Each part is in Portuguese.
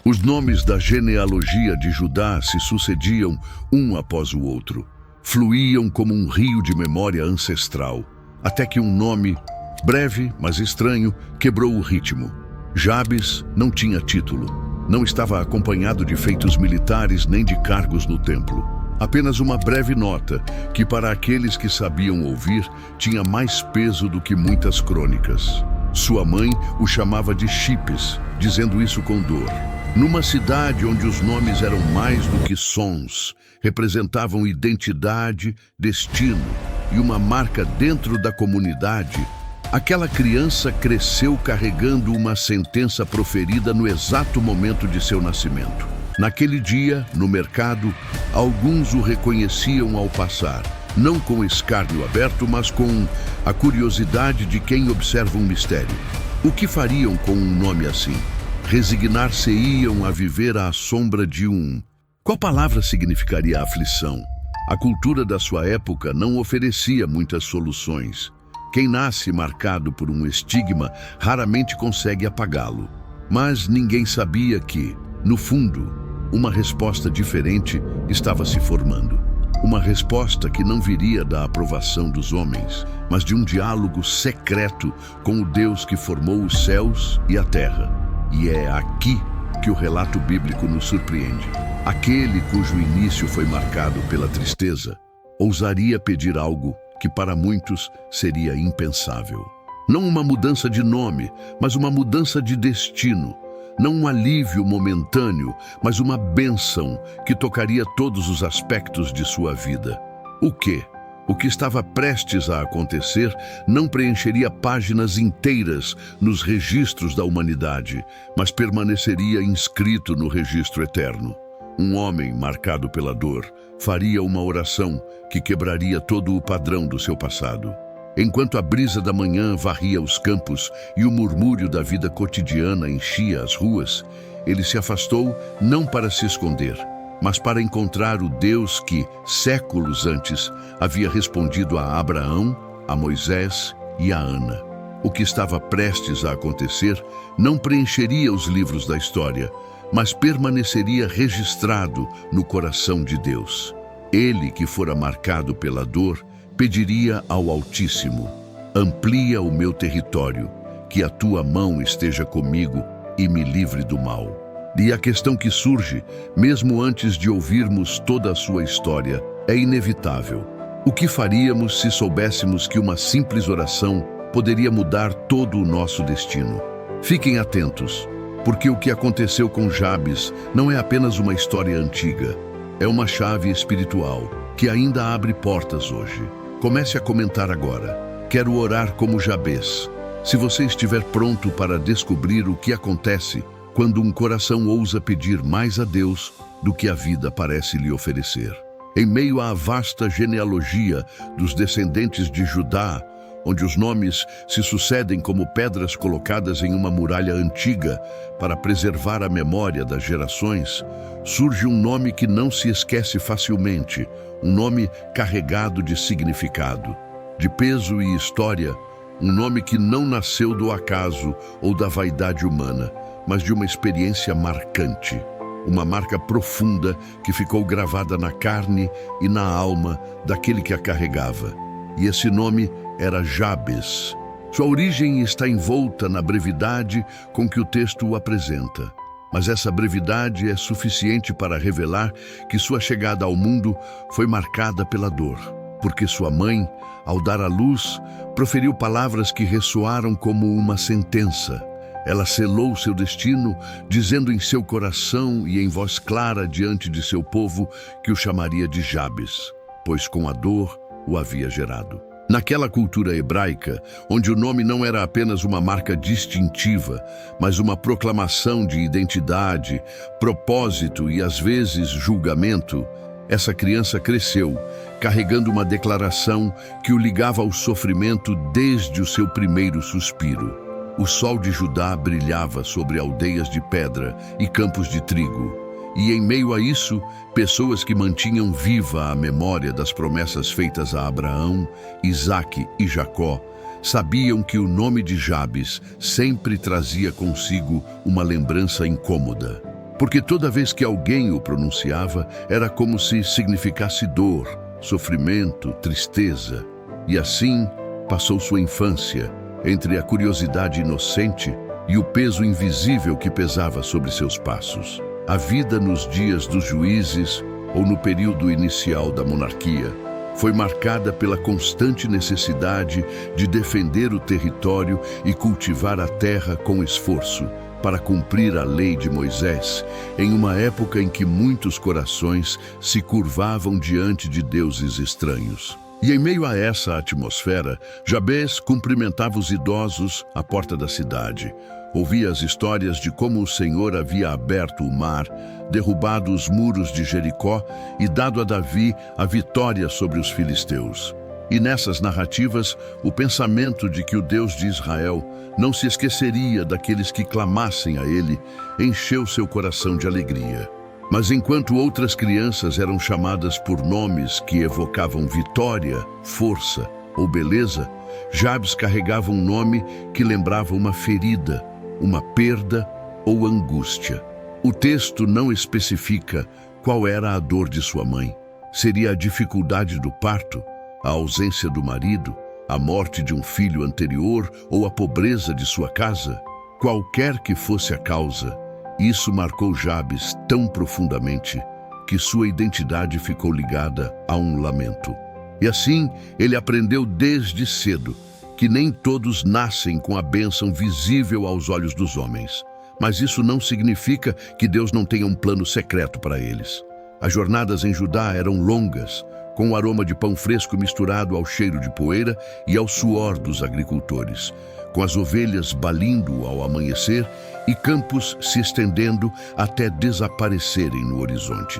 Os nomes da genealogia de Judá se sucediam um após o outro. Fluíam como um rio de memória ancestral, até que um nome, breve, mas estranho, quebrou o ritmo. Jabes não tinha título, não estava acompanhado de feitos militares nem de cargos no templo. Apenas uma breve nota, que para aqueles que sabiam ouvir, tinha mais peso do que muitas crônicas. Sua mãe o chamava de Chipes, dizendo isso com dor. Numa cidade onde os nomes eram mais do que sons, representavam identidade, destino e uma marca dentro da comunidade, aquela criança cresceu carregando uma sentença proferida no exato momento de seu nascimento. Naquele dia, no mercado, alguns o reconheciam ao passar, não com escárnio aberto, mas com a curiosidade de quem observa um mistério. O que fariam com um nome assim? Resignar-se-iam a viver à sombra de um... Qual palavra significaria aflição? A cultura da sua época não oferecia muitas soluções. Quem nasce marcado por um estigma raramente consegue apagá-lo. Mas ninguém sabia que, no fundo, uma resposta diferente estava se formando. Uma resposta que não viria da aprovação dos homens, mas de um diálogo secreto com o Deus que formou os céus e a terra. E é aqui que o relato bíblico nos surpreende. Aquele cujo início foi marcado pela tristeza, ousaria pedir algo que para muitos seria impensável. Não uma mudança de nome, mas uma mudança de destino. Não um alívio momentâneo, mas uma bênção que tocaria todos os aspectos de sua vida. O quê? O que estava prestes a acontecer não preencheria páginas inteiras nos registros da humanidade, mas permaneceria inscrito no registro eterno. Um homem marcado pela dor faria uma oração que quebraria todo o padrão do seu passado. Enquanto a brisa da manhã varria os campos e o murmúrio da vida cotidiana enchia as ruas, ele se afastou não para se esconder, mas para encontrar o Deus que, séculos antes, havia respondido a Abraão, a Moisés e a Ana. O que estava prestes a acontecer não preencheria os livros da história, mas permaneceria registrado no coração de Deus. Ele, que fora marcado pela dor, pediria ao Altíssimo: amplia o meu território, que a tua mão esteja comigo e me livre do mal. E a questão que surge, mesmo antes de ouvirmos toda a sua história, é inevitável. O que faríamos se soubéssemos que uma simples oração poderia mudar todo o nosso destino? Fiquem atentos, porque o que aconteceu com Jabes não é apenas uma história antiga, é uma chave espiritual que ainda abre portas hoje. Comece a comentar agora. Quero orar como Jabes. Se você estiver pronto para descobrir o que acontece quando um coração ousa pedir mais a Deus do que a vida parece lhe oferecer. Em meio à vasta genealogia dos descendentes de Judá, onde os nomes se sucedem como pedras colocadas em uma muralha antiga para preservar a memória das gerações, surge um nome que não se esquece facilmente, um nome carregado de significado, de peso e história, um nome que não nasceu do acaso ou da vaidade humana, mas de uma experiência marcante, uma marca profunda que ficou gravada na carne e na alma daquele que a carregava. E esse nome era Jabes. Sua origem está envolta na brevidade com que o texto o apresenta. Mas essa brevidade é suficiente para revelar que sua chegada ao mundo foi marcada pela dor, porque sua mãe, ao dar à luz, proferiu palavras que ressoaram como uma sentença. Ela selou seu destino, dizendo em seu coração e em voz clara diante de seu povo que o chamaria de Jabes, pois com a dor o havia gerado. Naquela cultura hebraica, onde o nome não era apenas uma marca distintiva, mas uma proclamação de identidade, propósito e às vezes julgamento, essa criança cresceu, carregando uma declaração que o ligava ao sofrimento desde o seu primeiro suspiro. O sol de Judá brilhava sobre aldeias de pedra e campos de trigo. E em meio a isso, pessoas que mantinham viva a memória das promessas feitas a Abraão, Isaque e Jacó, sabiam que o nome de Jabes sempre trazia consigo uma lembrança incômoda. porque toda vez que alguém o pronunciava, era como se significasse dor, sofrimento, tristeza. E assim passou sua infância, entre a curiosidade inocente e o peso invisível que pesava sobre seus passos. A vida nos dias dos juízes, ou no período inicial da monarquia, foi marcada pela constante necessidade de defender o território e cultivar a terra com esforço, para cumprir a lei de Moisés, em uma época em que muitos corações se curvavam diante de deuses estranhos. E em meio a essa atmosfera, Jabez cumprimentava os idosos à porta da cidade. Ouvia as histórias de como o Senhor havia aberto o mar, derrubado os muros de Jericó e dado a Davi a vitória sobre os filisteus. E nessas narrativas, o pensamento de que o Deus de Israel não se esqueceria daqueles que clamassem a ele encheu seu coração de alegria. Mas enquanto outras crianças eram chamadas por nomes que evocavam vitória, força ou beleza, Jabes carregava um nome que lembrava uma ferida, uma perda ou angústia. O texto não especifica qual era a dor de sua mãe. Seria a dificuldade do parto, a ausência do marido, a morte de um filho anterior ou a pobreza de sua casa? Qualquer que fosse a causa, isso marcou Jabes tão profundamente que sua identidade ficou ligada a um lamento. E assim, ele aprendeu desde cedo que nem todos nascem com a bênção visível aos olhos dos homens. Mas isso não significa que Deus não tenha um plano secreto para eles. As jornadas em Judá eram longas, com o aroma de pão fresco misturado ao cheiro de poeira e ao suor dos agricultores, com as ovelhas balindo ao amanhecer e campos se estendendo até desaparecerem no horizonte.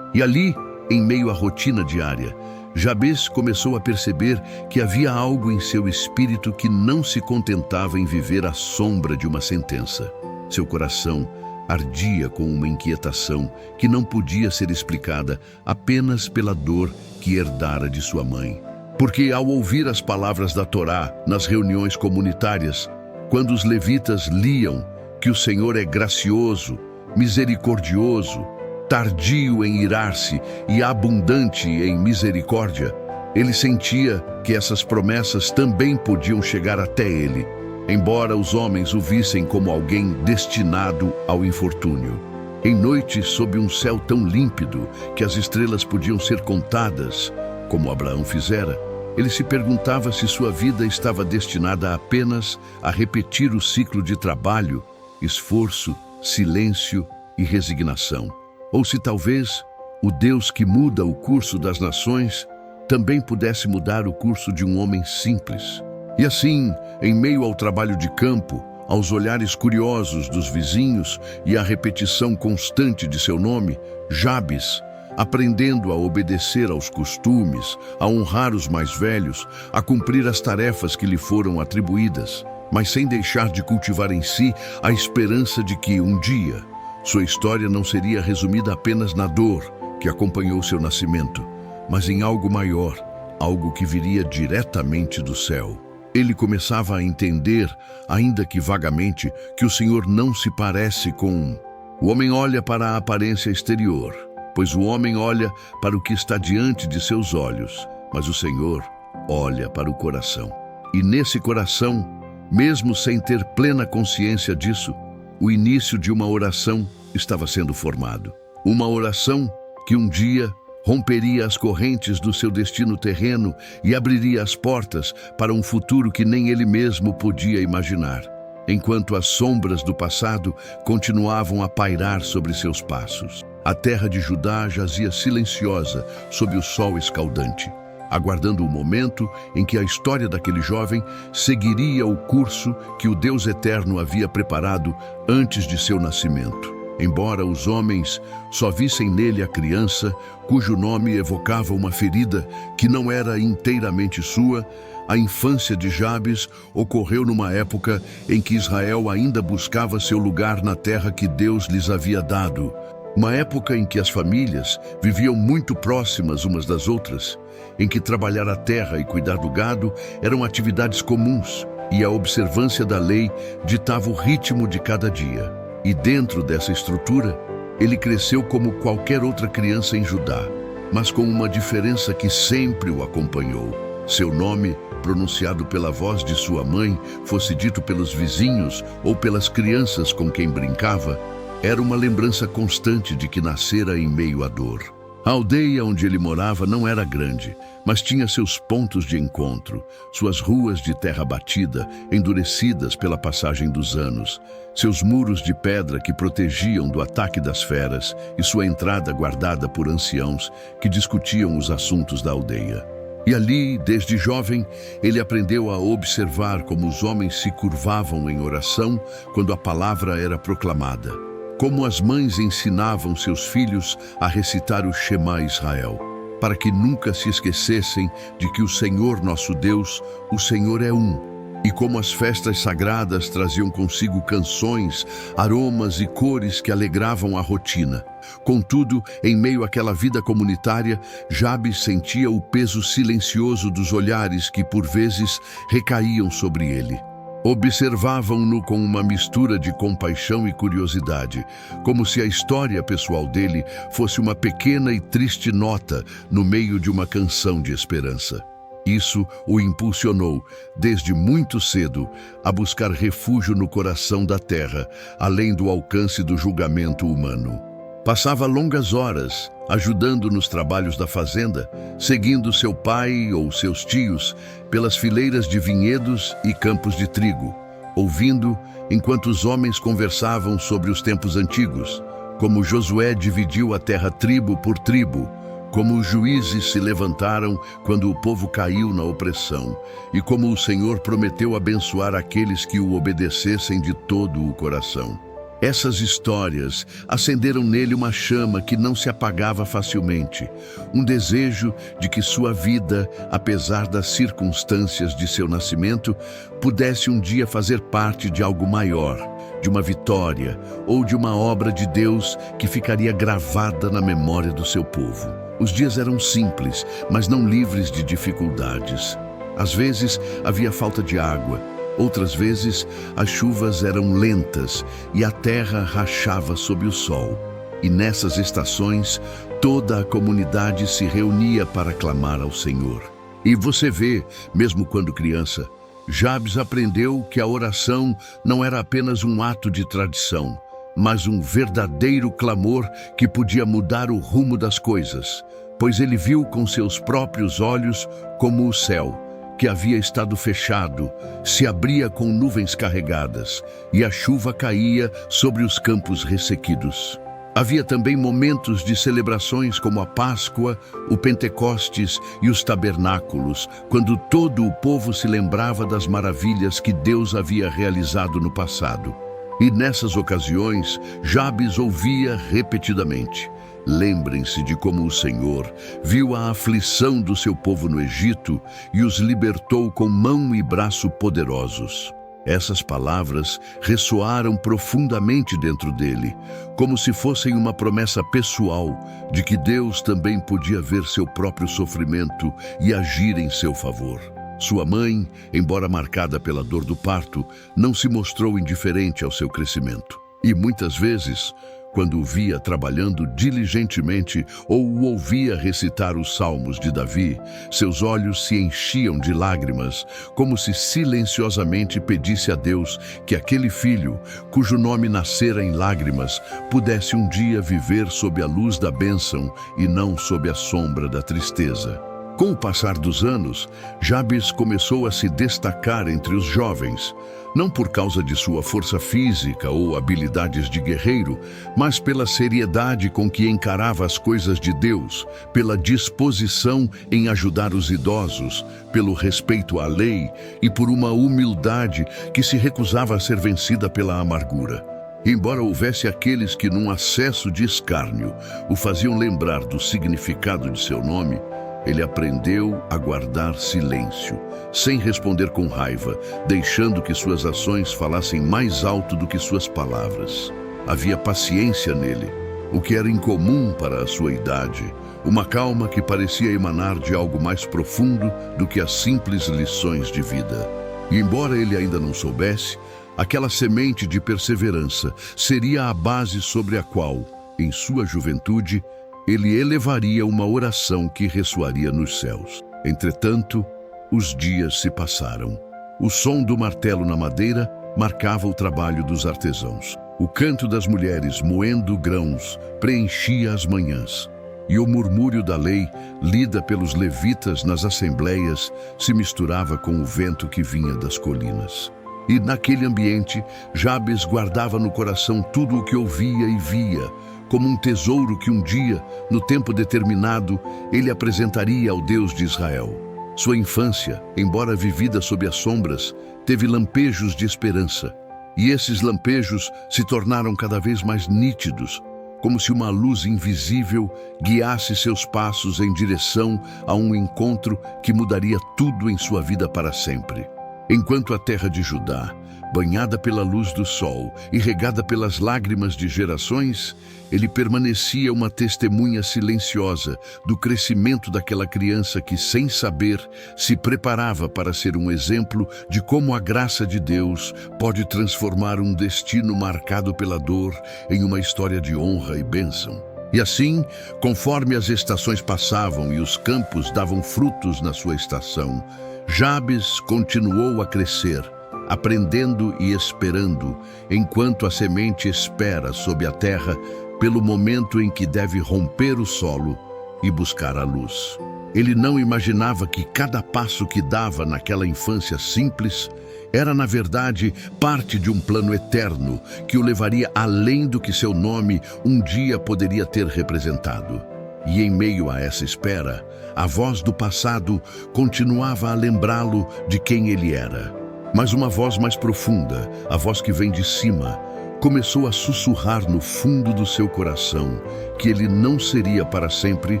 E ali, em meio à rotina diária, Jabez começou a perceber que havia algo em seu espírito que não se contentava em viver à sombra de uma sentença. Seu coração ardia com uma inquietação que não podia ser explicada apenas pela dor que herdara de sua mãe. Porque ao ouvir as palavras da Torá nas reuniões comunitárias, quando os levitas liam que o Senhor é gracioso, misericordioso, tardio em irar-se e abundante em misericórdia, ele sentia que essas promessas também podiam chegar até ele, embora os homens o vissem como alguém destinado ao infortúnio. Em noites sob um céu tão límpido que as estrelas podiam ser contadas, como Abraão fizera, ele se perguntava se sua vida estava destinada apenas a repetir o ciclo de trabalho, esforço, silêncio e resignação. Ou se talvez o Deus que muda o curso das nações também pudesse mudar o curso de um homem simples. E assim, em meio ao trabalho de campo, aos olhares curiosos dos vizinhos e à repetição constante de seu nome, Jabes, aprendendo a obedecer aos costumes, a honrar os mais velhos, a cumprir as tarefas que lhe foram atribuídas, mas sem deixar de cultivar em si a esperança de que, um dia, sua história não seria resumida apenas na dor que acompanhou seu nascimento, mas em algo maior, algo que viria diretamente do céu. Ele começava a entender, ainda que vagamente, que o Senhor não se parece com... O homem olha para a aparência exterior, pois o homem olha para o que está diante de seus olhos, mas o Senhor olha para o coração. E nesse coração, mesmo sem ter plena consciência disso, o início de uma oração estava sendo formado. Uma oração que um dia romperia as correntes do seu destino terreno e abriria as portas para um futuro que nem ele mesmo podia imaginar, enquanto as sombras do passado continuavam a pairar sobre seus passos. A terra de Judá jazia silenciosa sob o sol escaldante, aguardando o momento em que a história daquele jovem seguiria o curso que o Deus Eterno havia preparado antes de seu nascimento. Embora os homens só vissem nele a criança, cujo nome evocava uma ferida que não era inteiramente sua, a infância de Jabes ocorreu numa época em que Israel ainda buscava seu lugar na terra que Deus lhes havia dado. Uma época em que as famílias viviam muito próximas umas das outras, em que trabalhar a terra e cuidar do gado eram atividades comuns e a observância da lei ditava o ritmo de cada dia. E dentro dessa estrutura, Ele cresceu como qualquer outra criança em Judá, mas com uma diferença que sempre o acompanhou. Seu nome, pronunciado pela voz de sua mãe, fosse dito pelos vizinhos ou pelas crianças com quem brincava, era uma lembrança constante de que nascera em meio à dor. A aldeia onde ele morava não era grande, mas tinha seus pontos de encontro, suas ruas de terra batida, endurecidas pela passagem dos anos, seus muros de pedra que protegiam do ataque das feras e sua entrada guardada por anciãos que discutiam os assuntos da aldeia. E ali, desde jovem, ele aprendeu a observar como os homens se curvavam em oração quando a palavra era proclamada, como as mães ensinavam seus filhos a recitar o Shema Israel, para que nunca se esquecessem de que o Senhor nosso Deus, o Senhor é um, e como as festas sagradas traziam consigo canções, aromas e cores que alegravam a rotina. Contudo, em meio àquela vida comunitária, Jabes sentia o peso silencioso dos olhares que, por vezes, recaíam sobre ele. Observavam-no com uma mistura de compaixão e curiosidade, como se a história pessoal dele fosse uma pequena e triste nota no meio de uma canção de esperança. Isso o impulsionou, desde muito cedo, a buscar refúgio no coração da terra, além do alcance do julgamento humano. Passava longas horas ajudando nos trabalhos da fazenda, seguindo seu pai ou seus tios pelas fileiras de vinhedos e campos de trigo, ouvindo enquanto os homens conversavam sobre os tempos antigos, como Josué dividiu a terra tribo por tribo, como os juízes se levantaram quando o povo caiu na opressão, e como o Senhor prometeu abençoar aqueles que o obedecessem de todo o coração. Essas histórias acenderam nele uma chama que não se apagava facilmente, um desejo de que sua vida, apesar das circunstâncias de seu nascimento, pudesse um dia fazer parte de algo maior, de uma vitória ou de uma obra de Deus que ficaria gravada na memória do seu povo. Os dias eram simples, mas não livres de dificuldades. Às vezes havia falta de água. Outras vezes, as chuvas eram lentas e a terra rachava sob o sol. E nessas estações, toda a comunidade se reunia para clamar ao Senhor. E você vê, mesmo quando criança, Jabes aprendeu que a oração não era apenas um ato de tradição, mas um verdadeiro clamor que podia mudar o rumo das coisas, pois ele viu com seus próprios olhos como o céu, que havia estado fechado, se abria com nuvens carregadas, e a chuva caía sobre os campos ressequidos. Havia também momentos de celebrações como a Páscoa, o Pentecostes e os tabernáculos, quando todo o povo se lembrava das maravilhas que Deus havia realizado no passado. E nessas ocasiões, Jabes ouvia repetidamente: lembrem-se de como o Senhor viu a aflição do seu povo no Egito e os libertou com mão e braço poderosos. Essas palavras ressoaram profundamente dentro dele, como se fossem uma promessa pessoal de que Deus também podia ver seu próprio sofrimento e agir em seu favor. Sua mãe, embora marcada pela dor do parto, não se mostrou indiferente ao seu crescimento. E muitas vezes, quando o via trabalhando diligentemente ou o ouvia recitar os salmos de Davi, seus olhos se enchiam de lágrimas, como se silenciosamente pedisse a Deus que aquele filho, cujo nome nascera em lágrimas, pudesse um dia viver sob a luz da bênção e não sob a sombra da tristeza. Com o passar dos anos, Jabes começou a se destacar entre os jovens, não por causa de sua força física ou habilidades de guerreiro, mas pela seriedade com que encarava as coisas de Deus, pela disposição em ajudar os idosos, pelo respeito à lei e por uma humildade que se recusava a ser vencida pela amargura. Embora houvesse aqueles que, num acesso de escárnio, o faziam lembrar do significado de seu nome, ele aprendeu a guardar silêncio, sem responder com raiva, deixando que suas ações falassem mais alto do que suas palavras. Havia paciência nele, o que era incomum para a sua idade, uma calma que parecia emanar de algo mais profundo do que as simples lições de vida. E embora ele ainda não soubesse, aquela semente de perseverança seria a base sobre a qual, em sua juventude, ele elevaria uma oração que ressoaria nos céus. Entretanto, os dias se passaram. O som do martelo na madeira marcava o trabalho dos artesãos. O canto das mulheres moendo grãos preenchia as manhãs. E o murmúrio da lei, lida pelos levitas nas assembleias, se misturava com o vento que vinha das colinas. E naquele ambiente, Jabes guardava no coração tudo o que ouvia e via, como um tesouro que um dia, no tempo determinado, ele apresentaria ao Deus de Israel. Sua infância, embora vivida sob as sombras, teve lampejos de esperança. E esses lampejos se tornaram cada vez mais nítidos, como se uma luz invisível guiasse seus passos em direção a um encontro que mudaria tudo em sua vida para sempre. Enquanto a terra de Judá, banhada pela luz do sol e regada pelas lágrimas de gerações, ele permanecia uma testemunha silenciosa do crescimento daquela criança que, sem saber, se preparava para ser um exemplo de como a graça de Deus pode transformar um destino marcado pela dor em uma história de honra e bênção. E assim, conforme as estações passavam e os campos davam frutos na sua estação, Jabes continuou a crescer, aprendendo e esperando, enquanto a semente espera sob a terra pelo momento em que deve romper o solo e buscar a luz. Ele não imaginava que cada passo que dava naquela infância simples era, na verdade, parte de um plano eterno que o levaria além do que seu nome um dia poderia ter representado. E em meio a essa espera, a voz do passado continuava a lembrá-lo de quem ele era. Mas uma voz mais profunda, a voz que vem de cima, começou a sussurrar no fundo do seu coração que ele não seria para sempre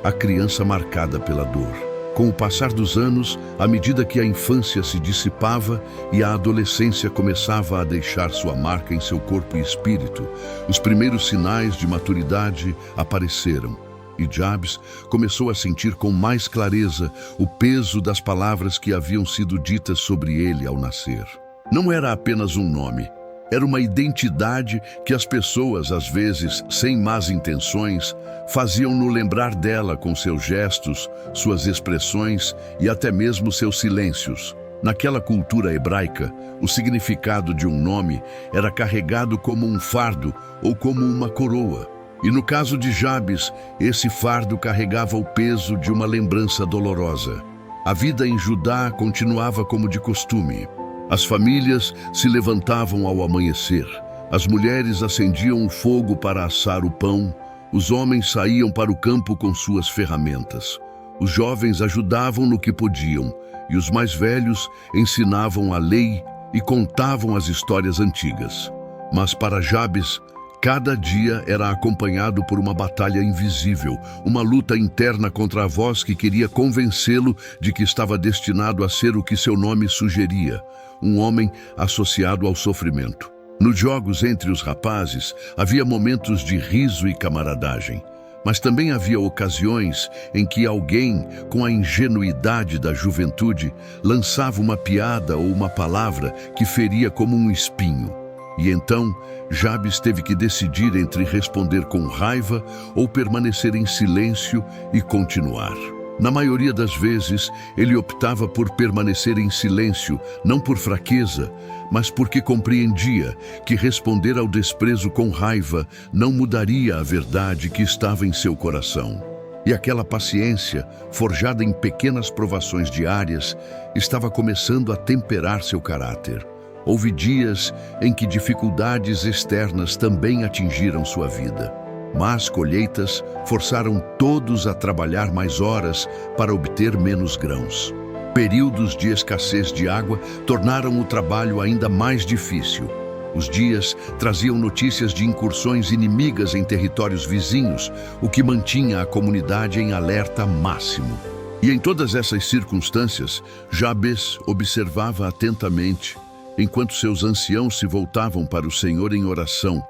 a criança marcada pela dor. Com o passar dos anos, à medida que a infância se dissipava e a adolescência começava a deixar sua marca em seu corpo e espírito, os primeiros sinais de maturidade apareceram. E Jabes começou a sentir com mais clareza o peso das palavras que haviam sido ditas sobre ele ao nascer. Não era apenas um nome, era uma identidade que as pessoas, às vezes, sem más intenções, faziam-no lembrar dela com seus gestos, suas expressões e até mesmo seus silêncios. Naquela cultura hebraica, o significado de um nome era carregado como um fardo ou como uma coroa. E no caso de Jabes, esse fardo carregava o peso de uma lembrança dolorosa. A vida em Judá continuava como de costume. As famílias se levantavam ao amanhecer. As mulheres acendiam o fogo para assar o pão. Os homens saíam para o campo com suas ferramentas. Os jovens ajudavam no que podiam, e os mais velhos ensinavam a lei e contavam as histórias antigas. Mas para Jabes, cada dia era acompanhado por uma batalha invisível, uma luta interna contra a voz que queria convencê-lo de que estava destinado a ser o que seu nome sugeria, um homem associado ao sofrimento. Nos jogos entre os rapazes, havia momentos de riso e camaradagem, mas também havia ocasiões em que alguém, com a ingenuidade da juventude, lançava uma piada ou uma palavra que feria como um espinho. E então, Jabes teve que decidir entre responder com raiva ou permanecer em silêncio e continuar. Na maioria das vezes, ele optava por permanecer em silêncio, não por fraqueza, mas porque compreendia que responder ao desprezo com raiva não mudaria a verdade que estava em seu coração. E aquela paciência, forjada em pequenas provações diárias, estava começando a temperar seu caráter. Houve dias em que dificuldades externas também atingiram sua vida. Más colheitas forçaram todos a trabalhar mais horas para obter menos grãos. Períodos de escassez de água tornaram o trabalho ainda mais difícil. Os dias traziam notícias de incursões inimigas em territórios vizinhos, o que mantinha a comunidade em alerta máximo. E em todas essas circunstâncias, Jabes observava atentamente, enquanto seus anciãos se voltavam para o Senhor em oração,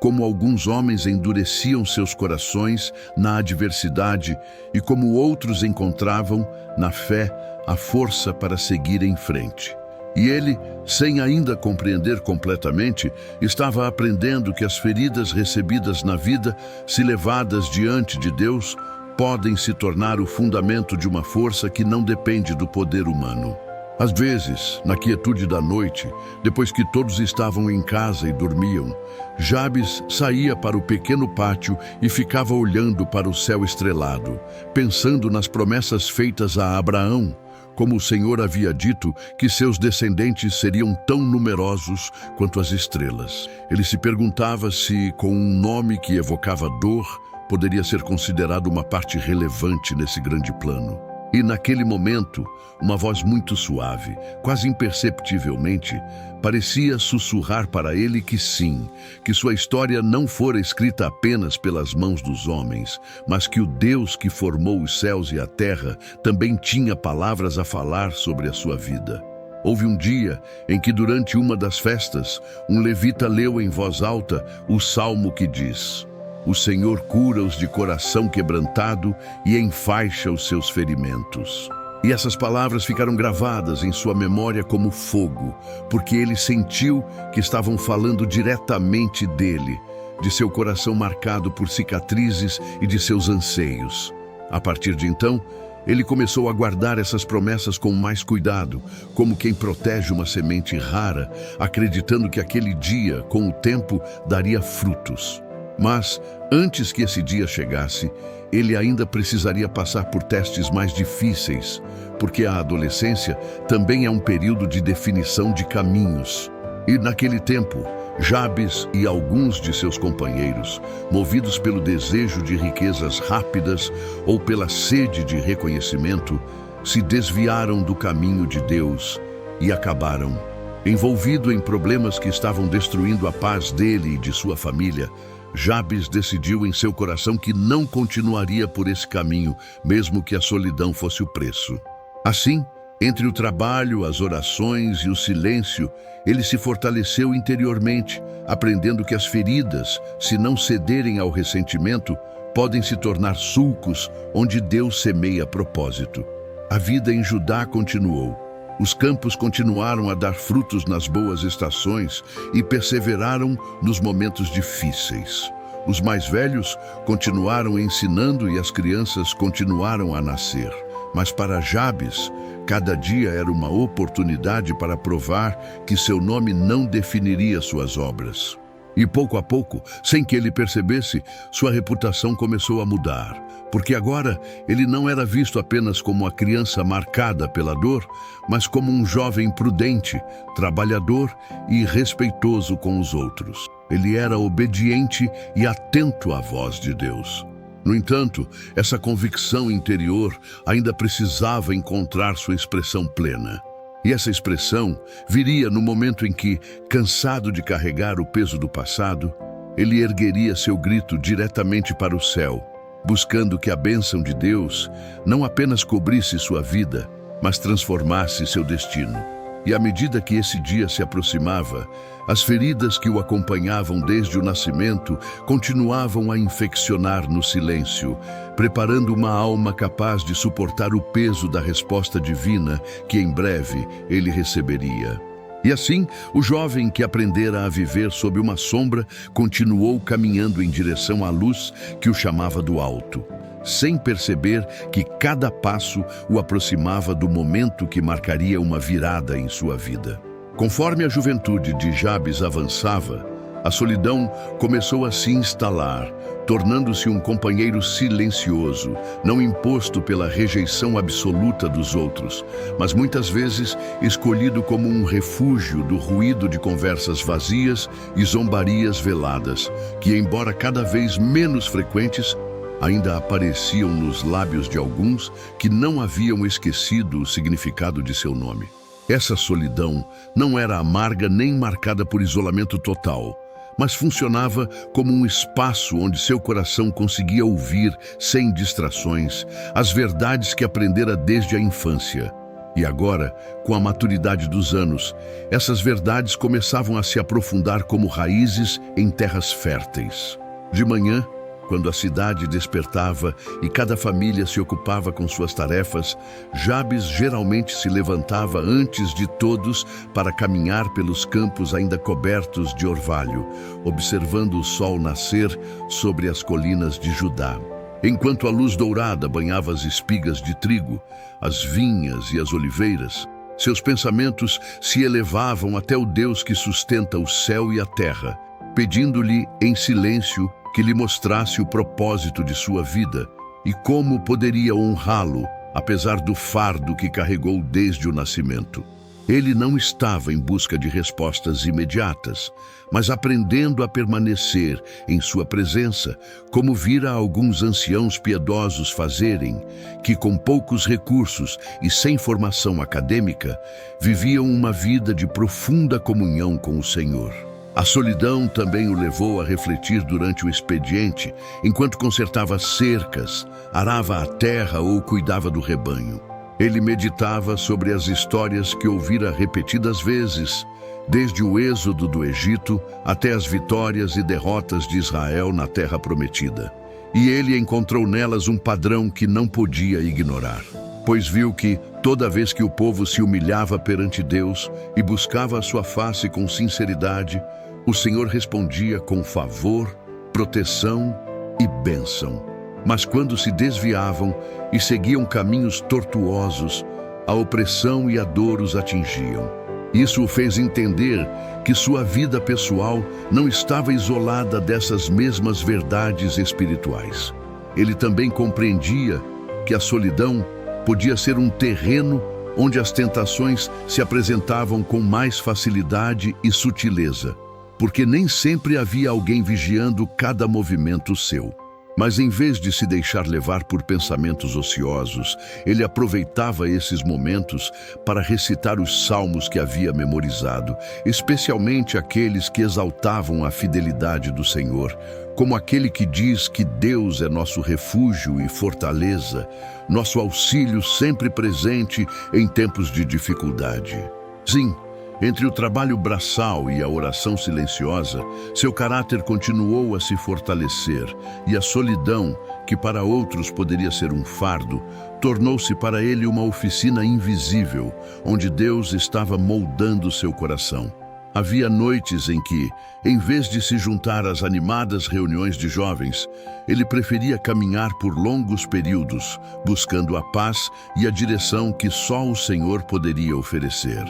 como alguns homens endureciam seus corações na adversidade e como outros encontravam, na fé, a força para seguir em frente. E ele, sem ainda compreender completamente, estava aprendendo que as feridas recebidas na vida, se levadas diante de Deus, podem se tornar o fundamento de uma força que não depende do poder humano. Às vezes, na quietude da noite, depois que todos estavam em casa e dormiam, Jabes saía para o pequeno pátio e ficava olhando para o céu estrelado, pensando nas promessas feitas a Abraão, como o Senhor havia dito que seus descendentes seriam tão numerosos quanto as estrelas. Ele se perguntava se, com um nome que evocava dor, poderia ser considerado uma parte relevante nesse grande plano. E naquele momento, uma voz muito suave, quase imperceptivelmente, parecia sussurrar para ele que sim, que sua história não fora escrita apenas pelas mãos dos homens, mas que o Deus que formou os céus e a terra também tinha palavras a falar sobre a sua vida. Houve um dia em que, durante uma das festas, um levita leu em voz alta o salmo que diz: "O Senhor cura os de coração quebrantado e enfaixa os seus ferimentos." E essas palavras ficaram gravadas em sua memória como fogo, porque ele sentiu que estavam falando diretamente dele, de seu coração marcado por cicatrizes e de seus anseios. A partir de então, ele começou a guardar essas promessas com mais cuidado, como quem protege uma semente rara, acreditando que aquele dia, com o tempo, daria frutos. Mas, antes que esse dia chegasse, ele ainda precisaria passar por testes mais difíceis, porque a adolescência também é um período de definição de caminhos. E naquele tempo, Jabes e alguns de seus companheiros, movidos pelo desejo de riquezas rápidas ou pela sede de reconhecimento, se desviaram do caminho de Deus e acabaram, envolvido em problemas que estavam destruindo a paz dele e de sua família. Jabes decidiu em seu coração que não continuaria por esse caminho, mesmo que a solidão fosse o preço. Assim, entre o trabalho, as orações e o silêncio, ele se fortaleceu interiormente, aprendendo que as feridas, se não cederem ao ressentimento, podem se tornar sulcos onde Deus semeia propósito. A vida em Judá continuou. Os campos continuaram a dar frutos nas boas estações e perseveraram nos momentos difíceis. Os mais velhos continuaram ensinando e as crianças continuaram a nascer. Mas para Jabes, cada dia era uma oportunidade para provar que seu nome não definiria suas obras. E pouco a pouco, sem que ele percebesse, sua reputação começou a mudar, porque agora ele não era visto apenas como uma criança marcada pela dor, mas como um jovem prudente, trabalhador e respeitoso com os outros. Ele era obediente e atento à voz de Deus. No entanto, essa convicção interior ainda precisava encontrar sua expressão plena. E essa expressão viria no momento em que, cansado de carregar o peso do passado, ele ergueria seu grito diretamente para o céu, buscando que a bênção de Deus não apenas cobrisse sua vida, mas transformasse seu destino. E à medida que esse dia se aproximava, as feridas que o acompanhavam desde o nascimento continuavam a infeccionar no silêncio, preparando uma alma capaz de suportar o peso da resposta divina que em breve ele receberia. E assim, o jovem que aprendera a viver sob uma sombra continuou caminhando em direção à luz que o chamava do alto, sem perceber que cada passo o aproximava do momento que marcaria uma virada em sua vida. Conforme a juventude de Jabes avançava, a solidão começou a se instalar, tornando-se um companheiro silencioso, não imposto pela rejeição absoluta dos outros, mas muitas vezes escolhido como um refúgio do ruído de conversas vazias e zombarias veladas, que, embora cada vez menos frequentes, ainda apareciam nos lábios de alguns que não haviam esquecido o significado de seu nome. Essa solidão não era amarga nem marcada por isolamento total, mas funcionava como um espaço onde seu coração conseguia ouvir, sem distrações, as verdades que aprendera desde a infância. E agora, com a maturidade dos anos, essas verdades começavam a se aprofundar como raízes em terras férteis. De manhã, quando a cidade despertava e cada família se ocupava com suas tarefas, Jabes geralmente se levantava antes de todos para caminhar pelos campos ainda cobertos de orvalho, observando o sol nascer sobre as colinas de Judá. Enquanto a luz dourada banhava as espigas de trigo, as vinhas e as oliveiras, seus pensamentos se elevavam até o Deus que sustenta o céu e a terra, pedindo-lhe em silêncio que lhe mostrasse o propósito de sua vida e como poderia honrá-lo, apesar do fardo que carregou desde o nascimento. Ele não estava em busca de respostas imediatas, mas aprendendo a permanecer em sua presença, como vira alguns anciãos piedosos fazerem, que com poucos recursos e sem formação acadêmica, viviam uma vida de profunda comunhão com o Senhor. A solidão também o levou a refletir durante o expediente, enquanto consertava cercas, arava a terra ou cuidava do rebanho. Ele meditava sobre as histórias que ouvira repetidas vezes, desde o êxodo do Egito até as vitórias e derrotas de Israel na Terra Prometida. E ele encontrou nelas um padrão que não podia ignorar, pois viu que, toda vez que o povo se humilhava perante Deus e buscava a sua face com sinceridade, o Senhor respondia com favor, proteção e bênção. Mas quando se desviavam e seguiam caminhos tortuosos, a opressão e a dor os atingiam. Isso o fez entender que sua vida pessoal não estava isolada dessas mesmas verdades espirituais. Ele também compreendia que a solidão podia ser um terreno onde as tentações se apresentavam com mais facilidade e sutileza, porque nem sempre havia alguém vigiando cada movimento seu. Mas em vez de se deixar levar por pensamentos ociosos, ele aproveitava esses momentos para recitar os salmos que havia memorizado, especialmente aqueles que exaltavam a fidelidade do Senhor, como aquele que diz que Deus é nosso refúgio e fortaleza, nosso auxílio sempre presente em tempos de dificuldade. Sim, entre o trabalho braçal e a oração silenciosa, seu caráter continuou a se fortalecer e a solidão, que para outros poderia ser um fardo, tornou-se para ele uma oficina invisível, onde Deus estava moldando seu coração. Havia noites em que, em vez de se juntar às animadas reuniões de jovens, ele preferia caminhar por longos períodos, buscando a paz e a direção que só o Senhor poderia oferecer.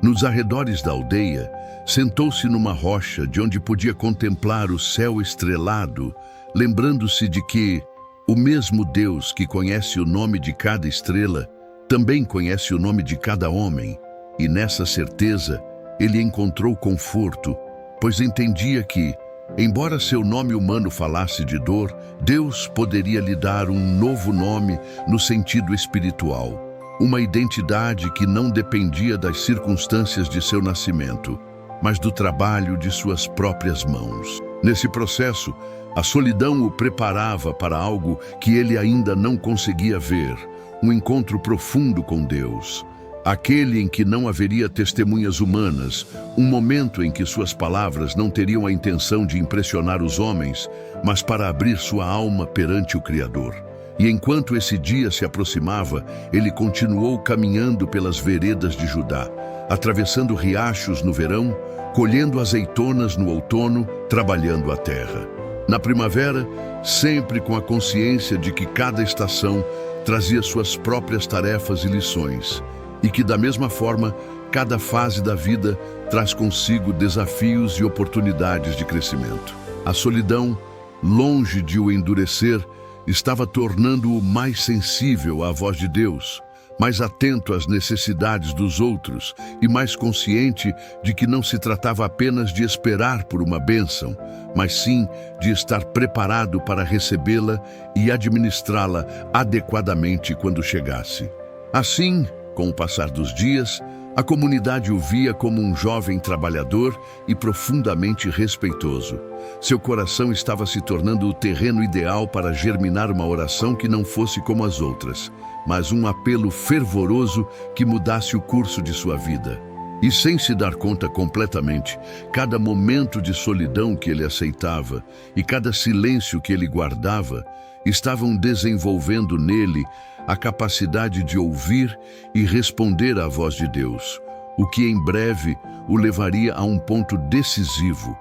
Nos arredores da aldeia, sentou-se numa rocha de onde podia contemplar o céu estrelado, lembrando-se de que o mesmo Deus que conhece o nome de cada estrela, também conhece o nome de cada homem, e nessa certeza ele encontrou conforto, pois entendia que, embora seu nome humano falasse de dor, Deus poderia lhe dar um novo nome no sentido espiritual. Uma identidade que não dependia das circunstâncias de seu nascimento, mas do trabalho de suas próprias mãos. Nesse processo, a solidão o preparava para algo que ele ainda não conseguia ver, um encontro profundo com Deus, aquele em que não haveria testemunhas humanas, um momento em que suas palavras não teriam a intenção de impressionar os homens, mas para abrir sua alma perante o Criador. E enquanto esse dia se aproximava, ele continuou caminhando pelas veredas de Judá, atravessando riachos no verão, colhendo azeitonas no outono, trabalhando a terra. Na primavera, sempre com a consciência de que cada estação trazia suas próprias tarefas e lições, e que, da mesma forma, cada fase da vida traz consigo desafios e oportunidades de crescimento. A solidão, longe de o endurecer, estava tornando-o mais sensível à voz de Deus, mais atento às necessidades dos outros e mais consciente de que não se tratava apenas de esperar por uma bênção, mas sim de estar preparado para recebê-la e administrá-la adequadamente quando chegasse. Assim, com o passar dos dias, a comunidade o via como um jovem trabalhador e profundamente respeitoso. Seu coração estava se tornando o terreno ideal para germinar uma oração que não fosse como as outras, mas um apelo fervoroso que mudasse o curso de sua vida. E sem se dar conta completamente, cada momento de solidão que ele aceitava e cada silêncio que ele guardava estavam desenvolvendo nele a capacidade de ouvir e responder à voz de Deus, o que em breve o levaria a um ponto decisivo,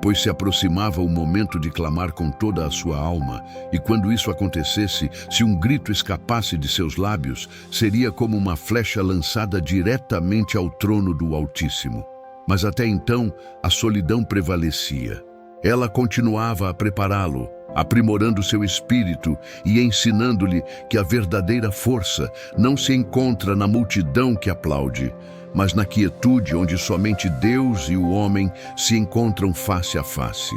pois se aproximava o momento de clamar com toda a sua alma, e quando isso acontecesse, se um grito escapasse de seus lábios, seria como uma flecha lançada diretamente ao trono do Altíssimo. Mas até então, a solidão prevalecia. Ela continuava a prepará-lo, aprimorando seu espírito e ensinando-lhe que a verdadeira força não se encontra na multidão que aplaude, mas na quietude onde somente Deus e o homem se encontram face a face.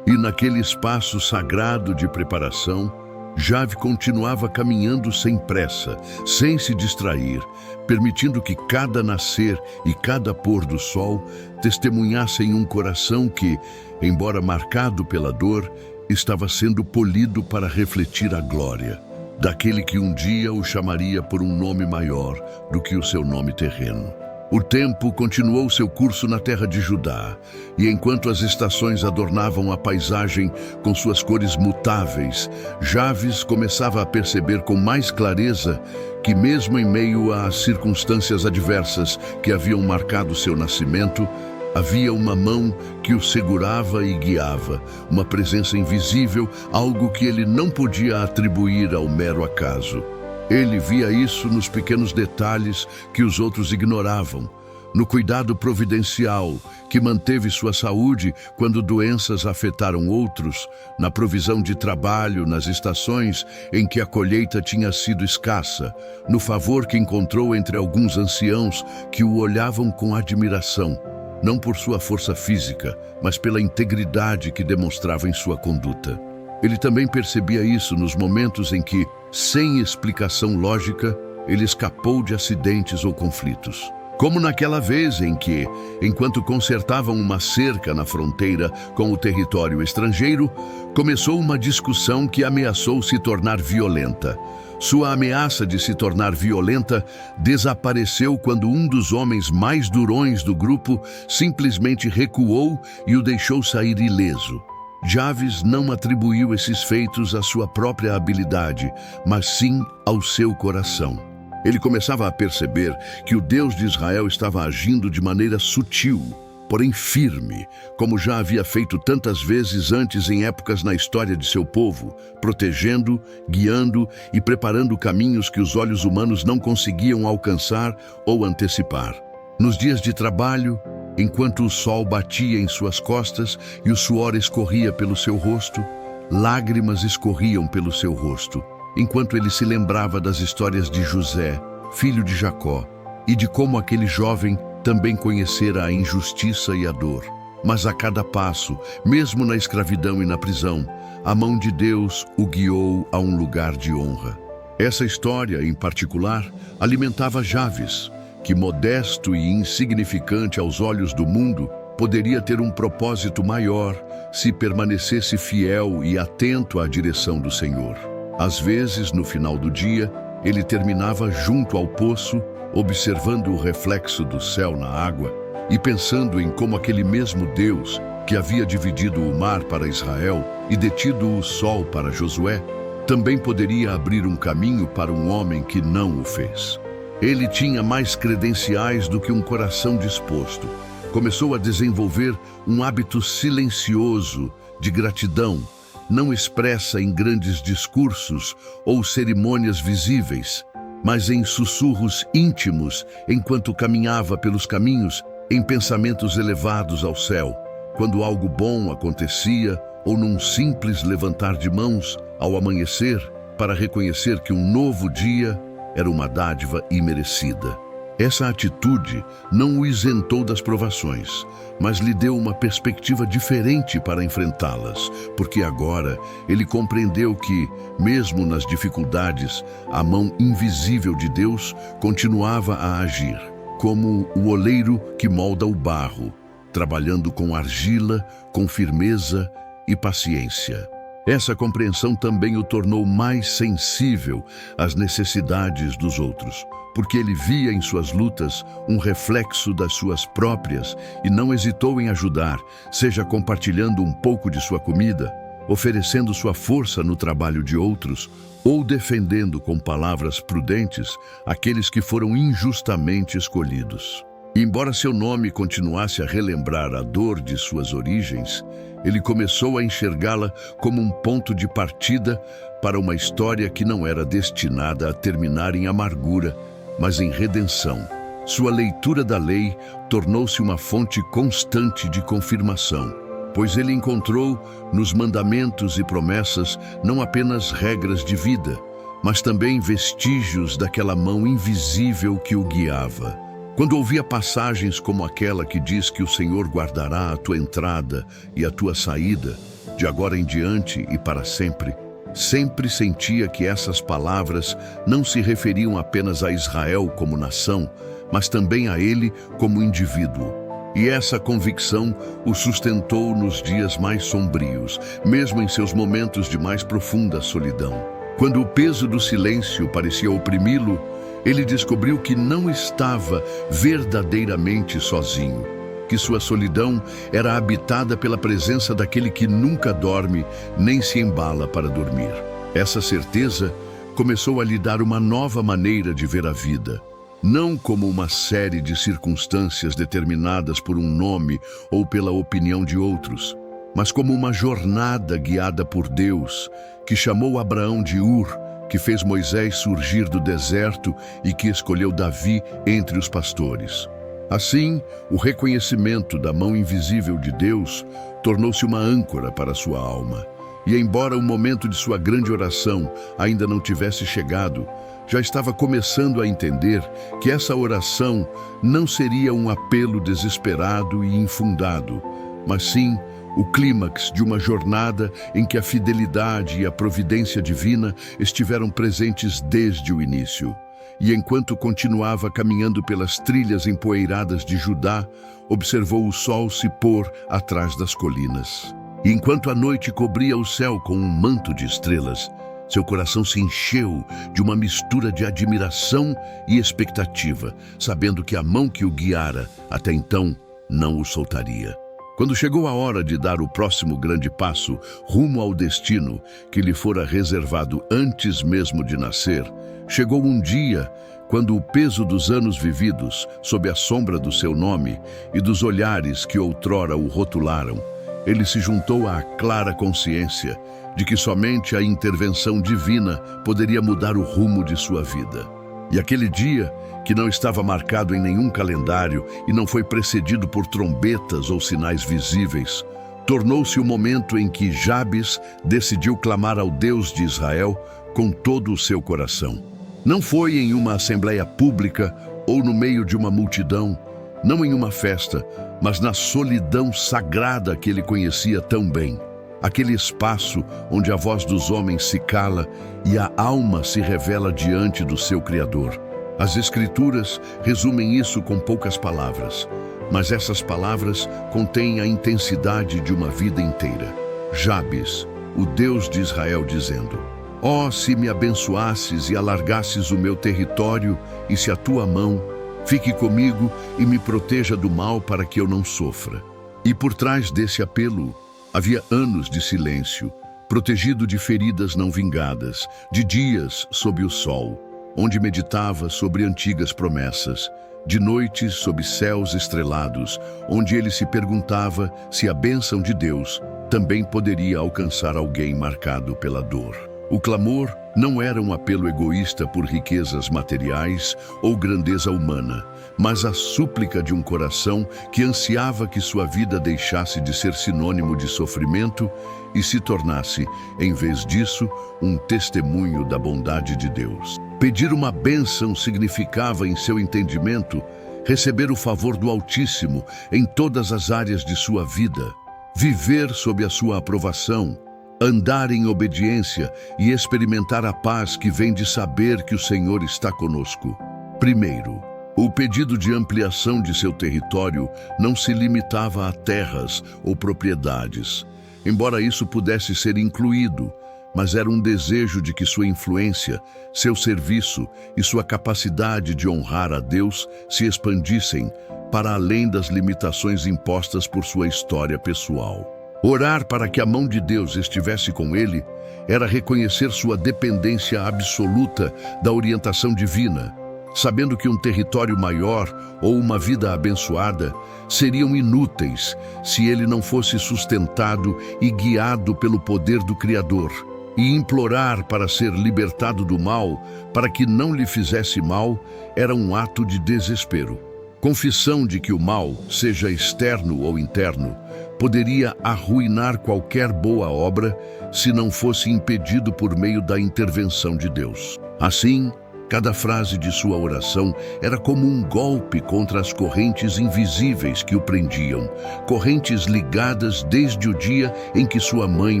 E naquele espaço sagrado de preparação, Jave continuava caminhando sem pressa, sem se distrair, permitindo que cada nascer e cada pôr do sol testemunhassem um coração que, embora marcado pela dor, estava sendo polido para refletir a glória daquele que um dia o chamaria por um nome maior do que o seu nome terreno. O tempo continuou seu curso na terra de Judá, e enquanto as estações adornavam a paisagem com suas cores mutáveis, Javes começava a perceber com mais clareza que, mesmo em meio às circunstâncias adversas que haviam marcado seu nascimento, havia uma mão que o segurava e guiava, uma presença invisível, algo que ele não podia atribuir ao mero acaso. Ele via isso nos pequenos detalhes que os outros ignoravam, no cuidado providencial que manteve sua saúde quando doenças afetaram outros, na provisão de trabalho nas estações em que a colheita tinha sido escassa, no favor que encontrou entre alguns anciãos que o olhavam com admiração, não por sua força física, mas pela integridade que demonstrava em sua conduta. Ele também percebia isso nos momentos em que, sem explicação lógica, ele escapou de acidentes ou conflitos. Como naquela vez em que, enquanto consertavam uma cerca na fronteira com o território estrangeiro, começou uma discussão que ameaçou se tornar violenta. Sua ameaça de se tornar violenta desapareceu quando um dos homens mais durões do grupo simplesmente recuou e o deixou sair ileso. Javes não atribuiu esses feitos à sua própria habilidade, mas sim ao seu coração. Ele começava a perceber que o Deus de Israel estava agindo de maneira sutil, porém firme, como já havia feito tantas vezes antes em épocas na história de seu povo, protegendo, guiando e preparando caminhos que os olhos humanos não conseguiam alcançar ou antecipar. Nos dias de trabalho, enquanto o sol batia em suas costas e o suor escorria pelo seu rosto, lágrimas escorriam pelo seu rosto, enquanto ele se lembrava das histórias de José, filho de Jacó, e de como aquele jovem também conhecera a injustiça e a dor. Mas a cada passo, mesmo na escravidão e na prisão, a mão de Deus o guiou a um lugar de honra. Essa história, em particular, alimentava Javes, que, modesto e insignificante aos olhos do mundo, poderia ter um propósito maior se permanecesse fiel e atento à direção do Senhor. Às vezes, no final do dia, ele terminava junto ao poço, observando o reflexo do céu na água e pensando em como aquele mesmo Deus que havia dividido o mar para Israel e detido o sol para Josué, também poderia abrir um caminho para um homem que não o fez. Ele tinha mais credenciais do que um coração disposto. Começou a desenvolver um hábito silencioso de gratidão, não expressa em grandes discursos ou cerimônias visíveis, mas em sussurros íntimos enquanto caminhava pelos caminhos em pensamentos elevados ao céu, quando algo bom acontecia ou num simples levantar de mãos ao amanhecer para reconhecer que um novo dia era uma dádiva imerecida. Essa atitude não o isentou das provações, mas lhe deu uma perspectiva diferente para enfrentá-las, porque agora ele compreendeu que, mesmo nas dificuldades, a mão invisível de Deus continuava a agir, como o oleiro que molda o barro, trabalhando com argila, com firmeza e paciência. Essa compreensão também o tornou mais sensível às necessidades dos outros, porque ele via em suas lutas um reflexo das suas próprias e não hesitou em ajudar, seja compartilhando um pouco de sua comida, oferecendo sua força no trabalho de outros ou defendendo com palavras prudentes aqueles que foram injustamente escolhidos. E embora seu nome continuasse a relembrar a dor de suas origens, ele começou a enxergá-la como um ponto de partida para uma história que não era destinada a terminar em amargura, mas em redenção. Sua leitura da lei tornou-se uma fonte constante de confirmação, pois ele encontrou nos mandamentos e promessas não apenas regras de vida, mas também vestígios daquela mão invisível que o guiava. Quando ouvia passagens como aquela que diz que o Senhor guardará a tua entrada e a tua saída, de agora em diante e para sempre, sempre sentia que essas palavras não se referiam apenas a Israel como nação, mas também a ele como indivíduo. E essa convicção o sustentou nos dias mais sombrios, mesmo em seus momentos de mais profunda solidão. Quando o peso do silêncio parecia oprimi-lo, ele descobriu que não estava verdadeiramente sozinho, que sua solidão era habitada pela presença daquele que nunca dorme nem se embala para dormir. Essa certeza começou a lhe dar uma nova maneira de ver a vida, não como uma série de circunstâncias determinadas por um nome ou pela opinião de outros, mas como uma jornada guiada por Deus, que chamou Abraão de Ur, que fez Moisés surgir do deserto e que escolheu Davi entre os pastores. Assim, o reconhecimento da mão invisível de Deus tornou-se uma âncora para sua alma. E embora o momento de sua grande oração ainda não tivesse chegado, já estava começando a entender que essa oração não seria um apelo desesperado e infundado, mas sim o clímax de uma jornada em que a fidelidade e a providência divina estiveram presentes desde o início. E enquanto continuava caminhando pelas trilhas empoeiradas de Judá, observou o sol se pôr atrás das colinas. E enquanto a noite cobria o céu com um manto de estrelas, seu coração se encheu de uma mistura de admiração e expectativa, sabendo que a mão que o guiara até então não o soltaria. Quando chegou a hora de dar o próximo grande passo rumo ao destino que lhe fora reservado antes mesmo de nascer, chegou um dia quando o peso dos anos vividos sob a sombra do seu nome e dos olhares que outrora o rotularam, ele se juntou à clara consciência de que somente a intervenção divina poderia mudar o rumo de sua vida. E aquele dia, que não estava marcado em nenhum calendário e não foi precedido por trombetas ou sinais visíveis, tornou-se o momento em que Jabes decidiu clamar ao Deus de Israel com todo o seu coração. Não foi em uma assembleia pública ou no meio de uma multidão, não em uma festa, mas na solidão sagrada que ele conhecia tão bem. Aquele espaço onde a voz dos homens se cala e a alma se revela diante do seu Criador. As Escrituras resumem isso com poucas palavras, mas essas palavras contêm a intensidade de uma vida inteira. Jabes, o Deus de Israel, dizendo: ó, se me abençoasses e alargasses o meu território, e se a tua mão fique comigo e me proteja do mal para que eu não sofra. E por trás desse apelo, havia anos de silêncio, protegido de feridas não vingadas, de dias sob o sol, onde meditava sobre antigas promessas, de noites sob céus estrelados, onde ele se perguntava se a bênção de Deus também poderia alcançar alguém marcado pela dor. O clamor não era um apelo egoísta por riquezas materiais ou grandeza humana, mas a súplica de um coração que ansiava que sua vida deixasse de ser sinônimo de sofrimento e se tornasse, em vez disso, um testemunho da bondade de Deus. Pedir uma bênção significava, em seu entendimento, receber o favor do Altíssimo em todas as áreas de sua vida, viver sob a sua aprovação, andar em obediência e experimentar a paz que vem de saber que o Senhor está conosco. Primeiro, o pedido de ampliação de seu território não se limitava a terras ou propriedades. embora isso pudesse ser incluído, mas era um desejo de que sua influência, seu serviço e sua capacidade de honrar a Deus se expandissem para além das limitações impostas por sua história pessoal. Orar para que a mão de Deus estivesse com ele era reconhecer sua dependência absoluta da orientação divina, sabendo que um território maior ou uma vida abençoada seriam inúteis se ele não fosse sustentado e guiado pelo poder do Criador, e implorar para ser libertado do mal, para que não lhe fizesse mal, era um ato de desespero. Confissão de que o mal, seja externo ou interno, poderia arruinar qualquer boa obra se não fosse impedido por meio da intervenção de Deus. Assim, cada frase de sua oração era como um golpe contra as correntes invisíveis que o prendiam, correntes ligadas desde o dia em que sua mãe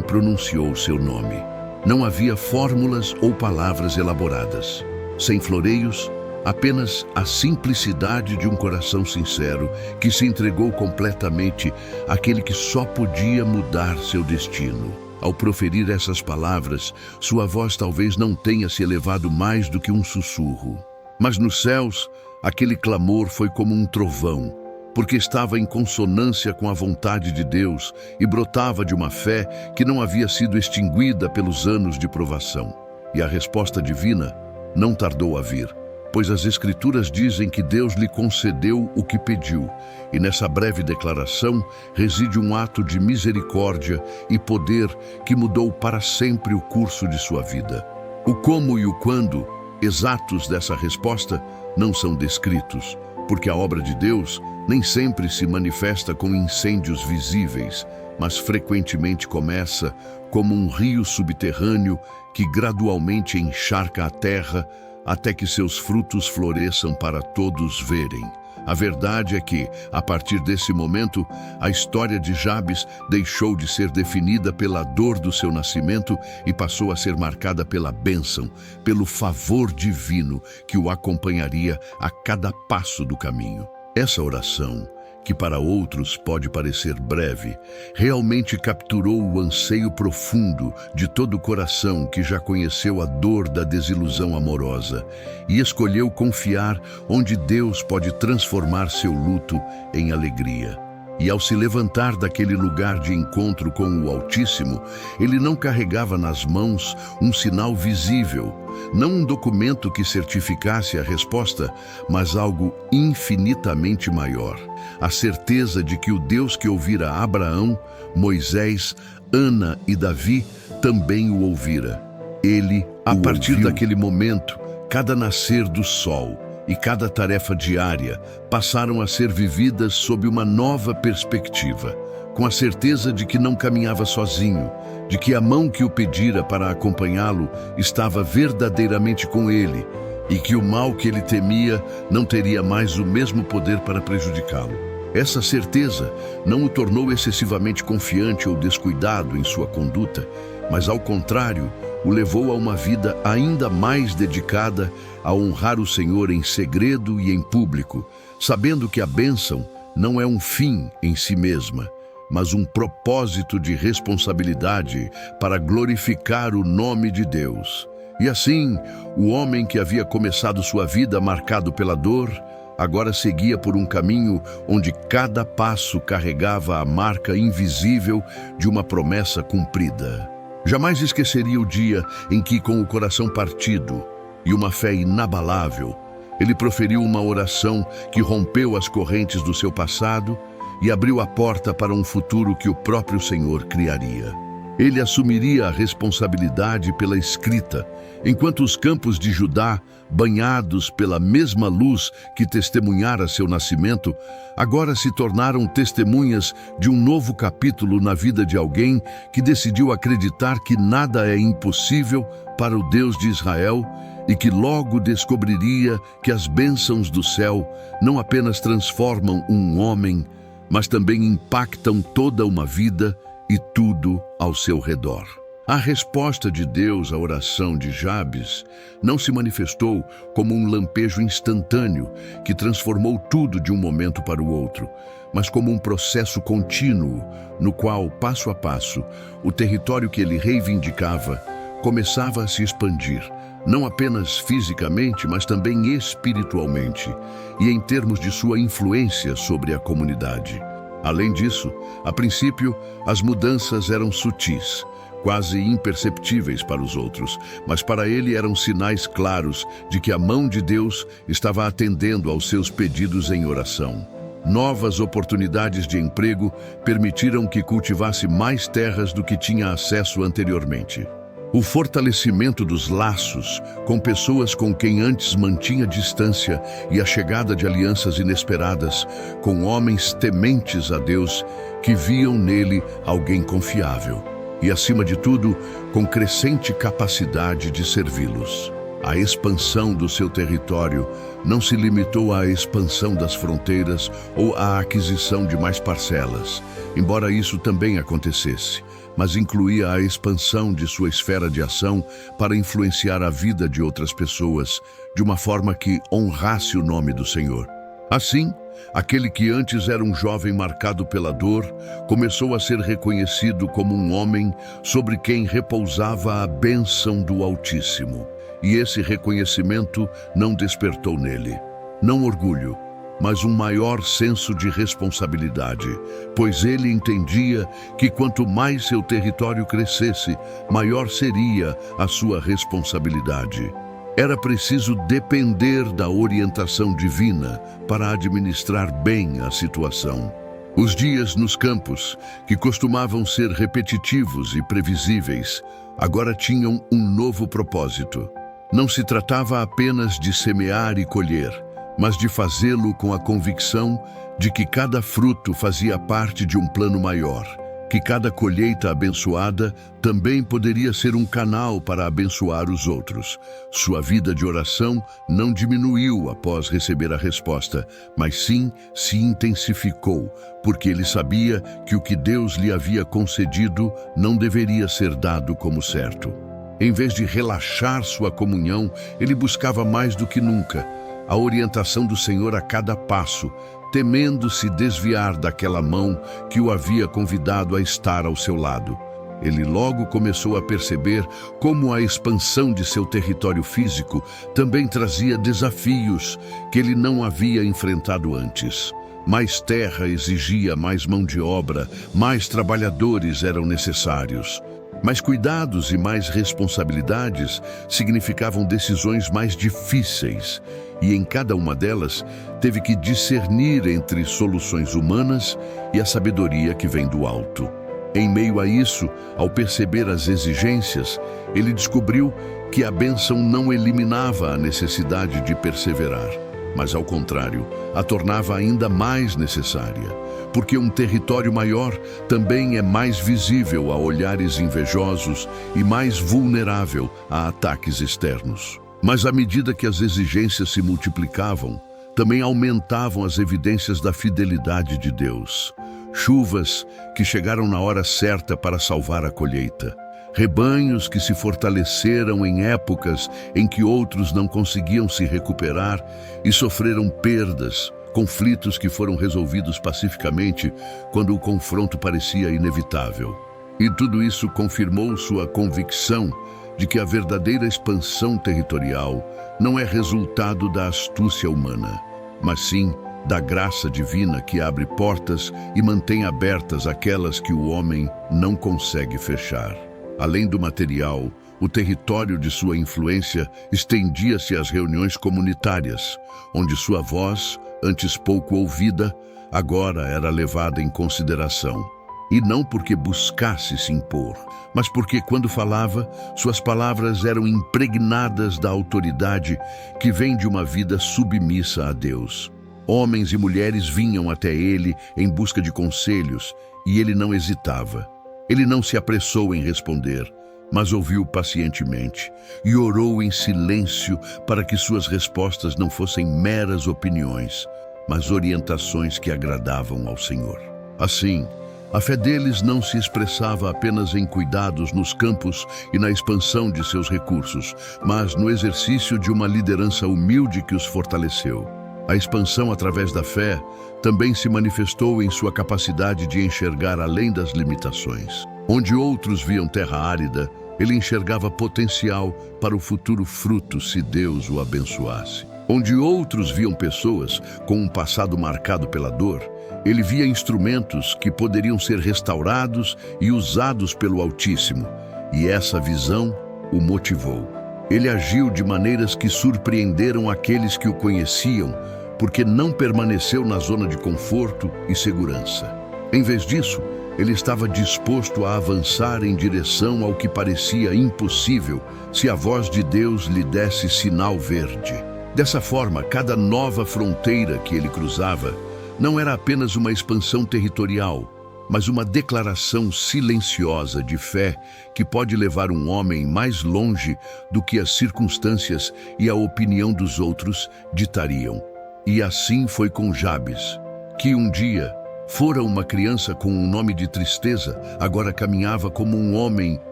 pronunciou seu nome. Não havia fórmulas ou palavras elaboradas. Sem floreios, apenas a simplicidade de um coração sincero que se entregou completamente àquele que só podia mudar seu destino. Ao proferir essas palavras, sua voz talvez não tenha se elevado mais do que um sussurro. Mas nos céus, aquele clamor foi como um trovão, porque estava em consonância com a vontade de Deus e brotava de uma fé que não havia sido extinguida pelos anos de provação. E a resposta divina não tardou a vir, pois as Escrituras dizem que Deus lhe concedeu o que pediu, e nessa breve declaração reside um ato de misericórdia e poder que mudou para sempre o curso de sua vida. O como e o quando exatos dessa resposta não são descritos, porque a obra de Deus nem sempre se manifesta com incêndios visíveis, mas frequentemente começa como um rio subterrâneo que gradualmente encharca a terra até que seus frutos floresçam para todos verem. A verdade é que, a partir desse momento, a história de Jabes deixou de ser definida pela dor do seu nascimento e passou a ser marcada pela bênção, pelo favor divino que o acompanharia a cada passo do caminho. Essa oração, que para outros pode parecer breve, realmente capturou o anseio profundo de todo o coração que já conheceu a dor da desilusão amorosa e escolheu confiar onde Deus pode transformar seu luto em alegria. E ao se levantar daquele lugar de encontro com o Altíssimo, ele não carregava nas mãos um sinal visível, não um documento que certificasse a resposta, mas algo infinitamente maior. A certeza de que o Deus que ouvira Abraão, Moisés, Ana e Davi também o ouvira. Ele, a partir daquele momento, cada nascer do sol e cada tarefa diária passaram a ser vividas sob uma nova perspectiva, com a certeza de que não caminhava sozinho, de que a mão que o pedira para acompanhá-lo estava verdadeiramente com ele e que o mal que ele temia não teria mais o mesmo poder para prejudicá-lo. Essa certeza não o tornou excessivamente confiante ou descuidado em sua conduta, mas, ao contrário, o levou a uma vida ainda mais dedicada a honrar o Senhor em segredo e em público, sabendo que a bênção não é um fim em si mesma, mas um propósito de responsabilidade para glorificar o nome de Deus. E assim, o homem que havia começado sua vida marcado pela dor, agora seguia por um caminho onde cada passo carregava a marca invisível de uma promessa cumprida. Jamais esqueceria o dia em que, com o coração partido e uma fé inabalável, ele proferiu uma oração que rompeu as correntes do seu passado e abriu a porta para um futuro que o próprio Senhor criaria. Ele assumiria a responsabilidade pela escrita, enquanto os campos de Judá, banhados pela mesma luz que testemunhara seu nascimento, agora se tornaram testemunhas de um novo capítulo na vida de alguém que decidiu acreditar que nada é impossível para o Deus de Israel e que logo descobriria que as bênçãos do céu não apenas transformam um homem, mas também impactam toda uma vida e tudo ao seu redor. A resposta de Deus à oração de Jabes não se manifestou como um lampejo instantâneo que transformou tudo de um momento para o outro, mas como um processo contínuo, no qual, passo a passo, o território que ele reivindicava começava a se expandir, não apenas fisicamente, mas também espiritualmente, e em termos de sua influência sobre a comunidade. Além disso, a princípio, as mudanças eram sutis, quase imperceptíveis para os outros, mas para ele eram sinais claros de que a mão de Deus estava atendendo aos seus pedidos em oração. Novas oportunidades de emprego permitiram que cultivasse mais terras do que tinha acesso anteriormente. O fortalecimento dos laços com pessoas com quem antes mantinha distância e a chegada de alianças inesperadas com homens tementes a Deus que viam nele alguém confiável e, acima de tudo, com crescente capacidade de servi-los. A expansão do seu território não se limitou à expansão das fronteiras ou à aquisição de mais parcelas, embora isso também acontecesse, mas incluía a expansão de sua esfera de ação para influenciar a vida de outras pessoas de uma forma que honrasse o nome do Senhor. Assim, aquele que antes era um jovem marcado pela dor, começou a ser reconhecido como um homem sobre quem repousava a bênção do Altíssimo. E esse reconhecimento não despertou nele, não orgulho, mas um maior senso de responsabilidade, pois ele entendia que quanto mais seu território crescesse, maior seria a sua responsabilidade. Era preciso depender da orientação divina para administrar bem a situação. Os dias nos campos, que costumavam ser repetitivos e previsíveis, agora tinham um novo propósito. Não se tratava apenas de semear e colher, mas de fazê-lo com a convicção de que cada fruto fazia parte de um plano maior, que cada colheita abençoada também poderia ser um canal para abençoar os outros. Sua vida de oração não diminuiu após receber a resposta, mas sim se intensificou, porque ele sabia que o que Deus lhe havia concedido não deveria ser dado como certo. Em vez de relaxar sua comunhão, ele buscava mais do que nunca a orientação do Senhor a cada passo, temendo se desviar daquela mão que o havia convidado a estar ao seu lado. Ele logo começou a perceber como a expansão de seu território físico também trazia desafios que ele não havia enfrentado antes. Mais terra exigia mais mão de obra, mais trabalhadores eram necessários. Mais cuidados e mais responsabilidades significavam decisões mais difíceis, e em cada uma delas teve que discernir entre soluções humanas e a sabedoria que vem do alto. Em meio a isso, ao perceber as exigências, ele descobriu que a bênção não eliminava a necessidade de perseverar, mas, ao contrário, a tornava ainda mais necessária, porque um território maior também é mais visível a olhares invejosos e mais vulnerável a ataques externos. Mas à medida que as exigências se multiplicavam, também aumentavam as evidências da fidelidade de Deus. Chuvas que chegaram na hora certa para salvar a colheita. Rebanhos que se fortaleceram em épocas em que outros não conseguiam se recuperar e sofreram perdas, conflitos que foram resolvidos pacificamente quando o confronto parecia inevitável. E tudo isso confirmou sua convicção de que a verdadeira expansão territorial não é resultado da astúcia humana, mas sim da graça divina que abre portas e mantém abertas aquelas que o homem não consegue fechar. Além do material, o território de sua influência estendia-se às reuniões comunitárias, onde sua voz, antes pouco ouvida, agora era levada em consideração. E não porque buscasse se impor, mas porque, quando falava, suas palavras eram impregnadas da autoridade que vem de uma vida submissa a Deus. Homens e mulheres vinham até ele em busca de conselhos, e ele não hesitava. Ele não se apressou em responder, mas ouviu pacientemente e orou em silêncio para que suas respostas não fossem meras opiniões, mas orientações que agradavam ao Senhor. Assim, A fé deles não se expressava apenas em cuidados nos campos e na expansão de seus recursos, mas no exercício de uma liderança humilde que os fortaleceu. A expansão através da fé também se manifestou em sua capacidade de enxergar além das limitações. Onde outros viam terra árida, ele enxergava potencial para o futuro fruto se Deus o abençoasse. Onde outros viam pessoas com um passado marcado pela dor, ele via instrumentos que poderiam ser restaurados e usados pelo Altíssimo, e essa visão o motivou. Ele agiu de maneiras que surpreenderam aqueles que o conheciam, porque não permaneceu na zona de conforto e segurança. Em vez disso, ele estava disposto a avançar em direção ao que parecia impossível se a voz de Deus lhe desse sinal verde. Dessa forma, cada nova fronteira que ele cruzava não era apenas uma expansão territorial, mas uma declaração silenciosa de fé que pode levar um homem mais longe do que as circunstâncias e a opinião dos outros ditariam. E assim foi com Jabes, que um dia fora uma criança com um nome de tristeza, agora caminhava como um homem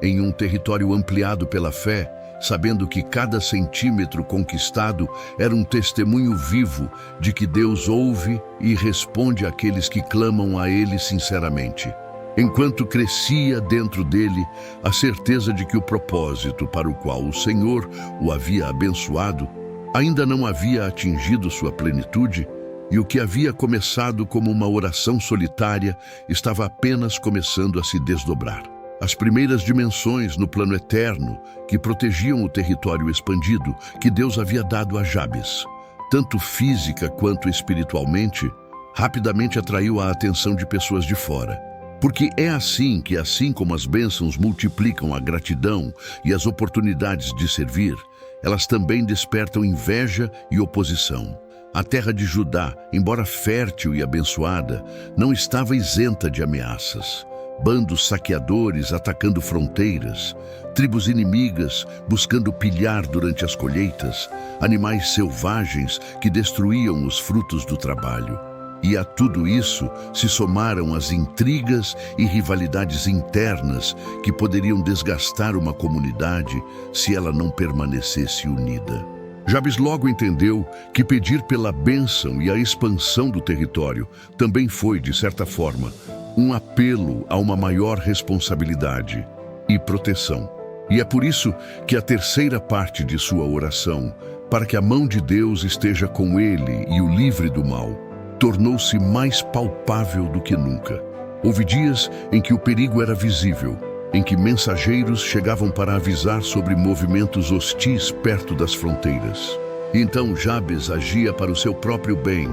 em um território ampliado pela fé, sabendo que cada centímetro conquistado era um testemunho vivo de que Deus ouve e responde àqueles que clamam a Ele sinceramente. Enquanto crescia dentro dele a certeza de que o propósito para o qual o Senhor o havia abençoado ainda não havia atingido sua plenitude, e o que havia começado como uma oração solitária estava apenas começando a se desdobrar. As primeiras dimensões no plano eterno que protegiam o território expandido que Deus havia dado a Jabes, tanto física quanto espiritualmente, rapidamente atraiu a atenção de pessoas de fora. Porque é assim que, assim como as bênçãos multiplicam a gratidão e as oportunidades de servir, elas também despertam inveja e oposição. A terra de Judá, embora fértil e abençoada, não estava isenta de ameaças. Bandos saqueadores atacando fronteiras, tribos inimigas buscando pilhar durante as colheitas, animais selvagens que destruíam os frutos do trabalho. E a tudo isso se somaram as intrigas e rivalidades internas que poderiam desgastar uma comunidade se ela não permanecesse unida. Jabes logo entendeu que pedir pela bênção e a expansão do território também foi, de certa forma, um apelo a uma maior responsabilidade e proteção. E é por isso que a terceira parte de sua oração, para que a mão de Deus esteja com ele e o livre do mal, tornou-se mais palpável do que nunca. Houve dias em que o perigo era visível, em que mensageiros chegavam para avisar sobre movimentos hostis perto das fronteiras. E então Jabes agia para o seu próprio bem,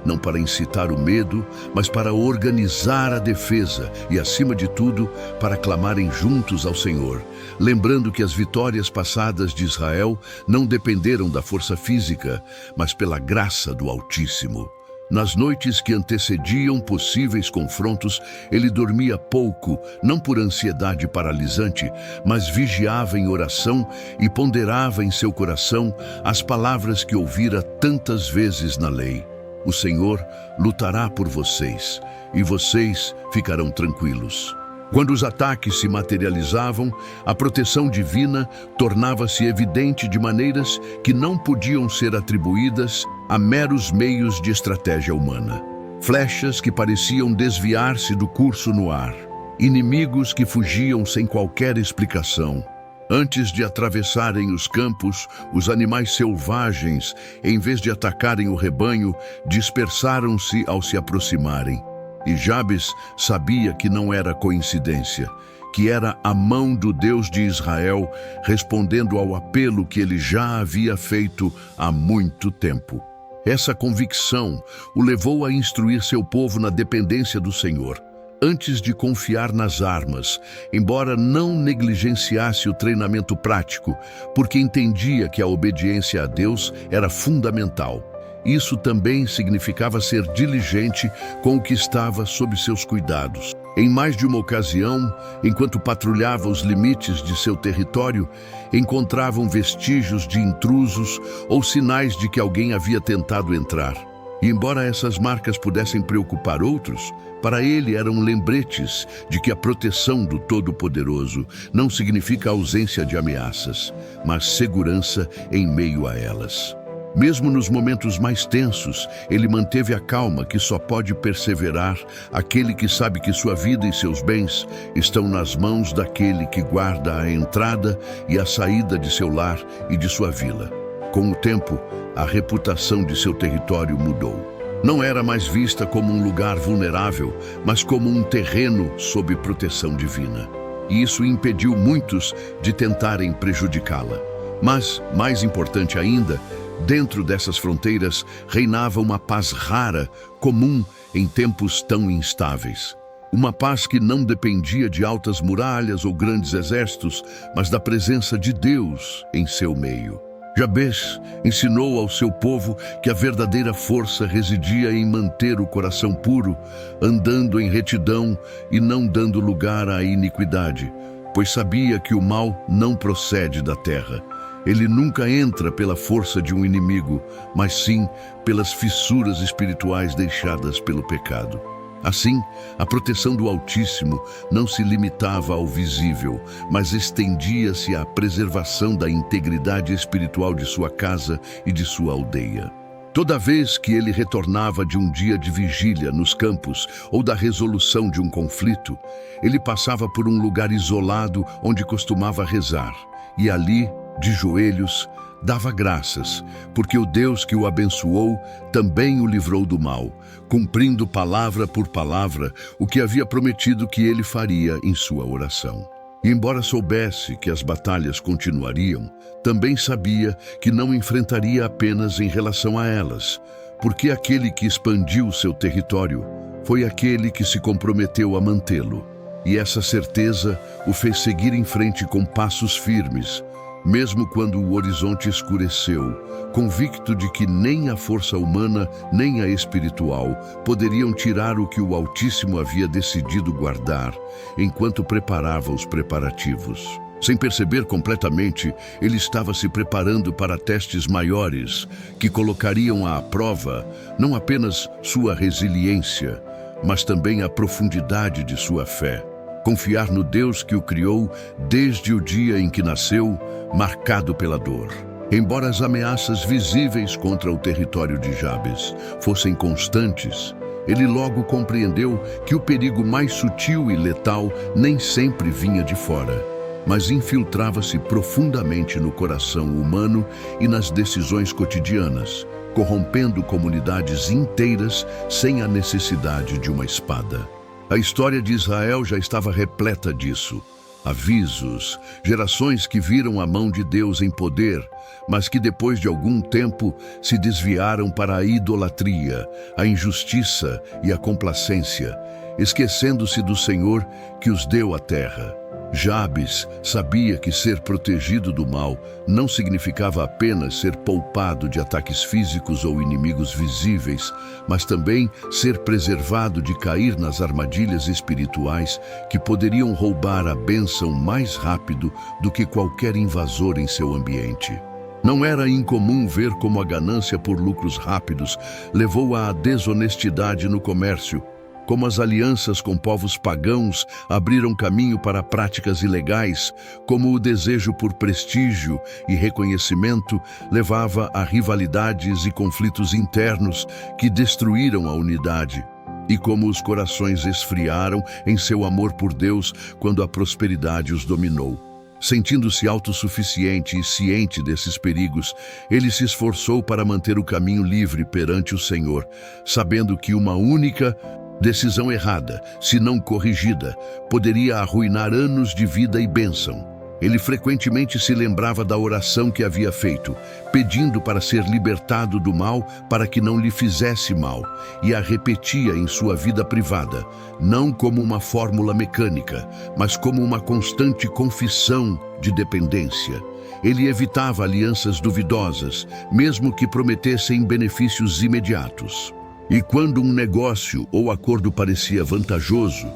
não para incitar o medo, mas para organizar a defesa e, acima de tudo, para clamarem juntos ao Senhor, lembrando que as vitórias passadas de Israel não dependeram da força física, mas pela graça do Altíssimo. Nas noites que antecediam possíveis confrontos, ele dormia pouco, não por ansiedade paralisante, mas vigiava em oração e ponderava em seu coração as palavras que ouvira tantas vezes na lei. O Senhor lutará por vocês, e vocês ficarão tranquilos. Quando os ataques se materializavam, a proteção divina tornava-se evidente de maneiras que não podiam ser atribuídas a meros meios de estratégia humana. Flechas que pareciam desviar-se do curso no ar, inimigos que fugiam sem qualquer explicação. Antes de atravessarem os campos, os animais selvagens, em vez de atacarem o rebanho, dispersaram-se ao se aproximarem. E Jabes sabia que não era coincidência, que era a mão do Deus de Israel respondendo ao apelo que ele já havia feito há muito tempo. Essa convicção o levou a instruir seu povo na dependência do Senhor, antes de confiar nas armas, embora não negligenciasse o treinamento prático, porque entendia que a obediência a Deus era fundamental. Isso também significava ser diligente com o que estava sob seus cuidados. Em mais de uma ocasião, enquanto patrulhava os limites de seu território, encontravam vestígios de intrusos ou sinais de que alguém havia tentado entrar. E embora essas marcas pudessem preocupar outros, para ele eram lembretes de que a proteção do Todo-Poderoso não significa ausência de ameaças, mas segurança em meio a elas. Mesmo nos momentos mais tensos, ele manteve a calma que só pode perseverar aquele que sabe que sua vida e seus bens estão nas mãos daquele que guarda a entrada e a saída de seu lar e de sua vila. Com o tempo, a reputação de seu território mudou. Não era mais vista como um lugar vulnerável, mas como um terreno sob proteção divina. E isso impediu muitos de tentarem prejudicá-la. Mas, mais importante ainda, dentro dessas fronteiras reinava uma paz rara, comum em tempos tão instáveis. Uma paz que não dependia de altas muralhas ou grandes exércitos, mas da presença de Deus em seu meio. Jabes ensinou ao seu povo que a verdadeira força residia em manter o coração puro, andando em retidão e não dando lugar à iniquidade, pois sabia que o mal não procede da terra. Ele nunca entra pela força de um inimigo, mas sim pelas fissuras espirituais deixadas pelo pecado. Assim, a proteção do Altíssimo não se limitava ao visível, mas estendia-se à preservação da integridade espiritual de sua casa e de sua aldeia. Toda vez que ele retornava de um dia de vigília nos campos ou da resolução de um conflito, ele passava por um lugar isolado onde costumava rezar, e ali, de joelhos, dava graças, porque o Deus que o abençoou também o livrou do mal, cumprindo palavra por palavra o que havia prometido que ele faria em sua oração. E embora soubesse que as batalhas continuariam, também sabia que não enfrentaria apenas em relação a elas, porque aquele que expandiu seu território foi aquele que se comprometeu a mantê-lo. E essa certeza o fez seguir em frente com passos firmes, mesmo quando o horizonte escureceu, convicto de que nem a força humana nem a espiritual poderiam tirar o que o Altíssimo havia decidido guardar, enquanto preparava os preparativos. Sem perceber completamente, ele estava se preparando para testes maiores, que colocariam à prova não apenas sua resiliência, mas também a profundidade de sua fé. Confiar no Deus que o criou desde o dia em que nasceu, marcado pela dor. Embora as ameaças visíveis contra o território de Jabes fossem constantes, ele logo compreendeu que o perigo mais sutil e letal nem sempre vinha de fora, mas infiltrava-se profundamente no coração humano e nas decisões cotidianas, corrompendo comunidades inteiras sem a necessidade de uma espada. A história de Israel já estava repleta disso. Avisos, gerações que viram a mão de Deus em poder, mas que depois de algum tempo se desviaram para a idolatria, a injustiça e a complacência, esquecendo-se do Senhor que os deu a terra. Jabes sabia que ser protegido do mal não significava apenas ser poupado de ataques físicos ou inimigos visíveis, mas também ser preservado de cair nas armadilhas espirituais que poderiam roubar a bênção mais rápido do que qualquer invasor em seu ambiente. Não era incomum ver como a ganância por lucros rápidos levou à desonestidade no comércio, como as alianças com povos pagãos abriram caminho para práticas ilegais, como o desejo por prestígio e reconhecimento levava a rivalidades e conflitos internos que destruíram a unidade, e como os corações esfriaram em seu amor por Deus quando a prosperidade os dominou. Sentindo-se autossuficiente e ciente desses perigos, ele se esforçou para manter o caminho livre perante o Senhor, sabendo que uma única decisão errada, se não corrigida, poderia arruinar anos de vida e bênção. Ele frequentemente se lembrava da oração que havia feito, pedindo para ser libertado do mal para que não lhe fizesse mal, e a repetia em sua vida privada, não como uma fórmula mecânica, mas como uma constante confissão de dependência. Ele evitava alianças duvidosas, mesmo que prometessem benefícios imediatos. E quando um negócio ou acordo parecia vantajoso,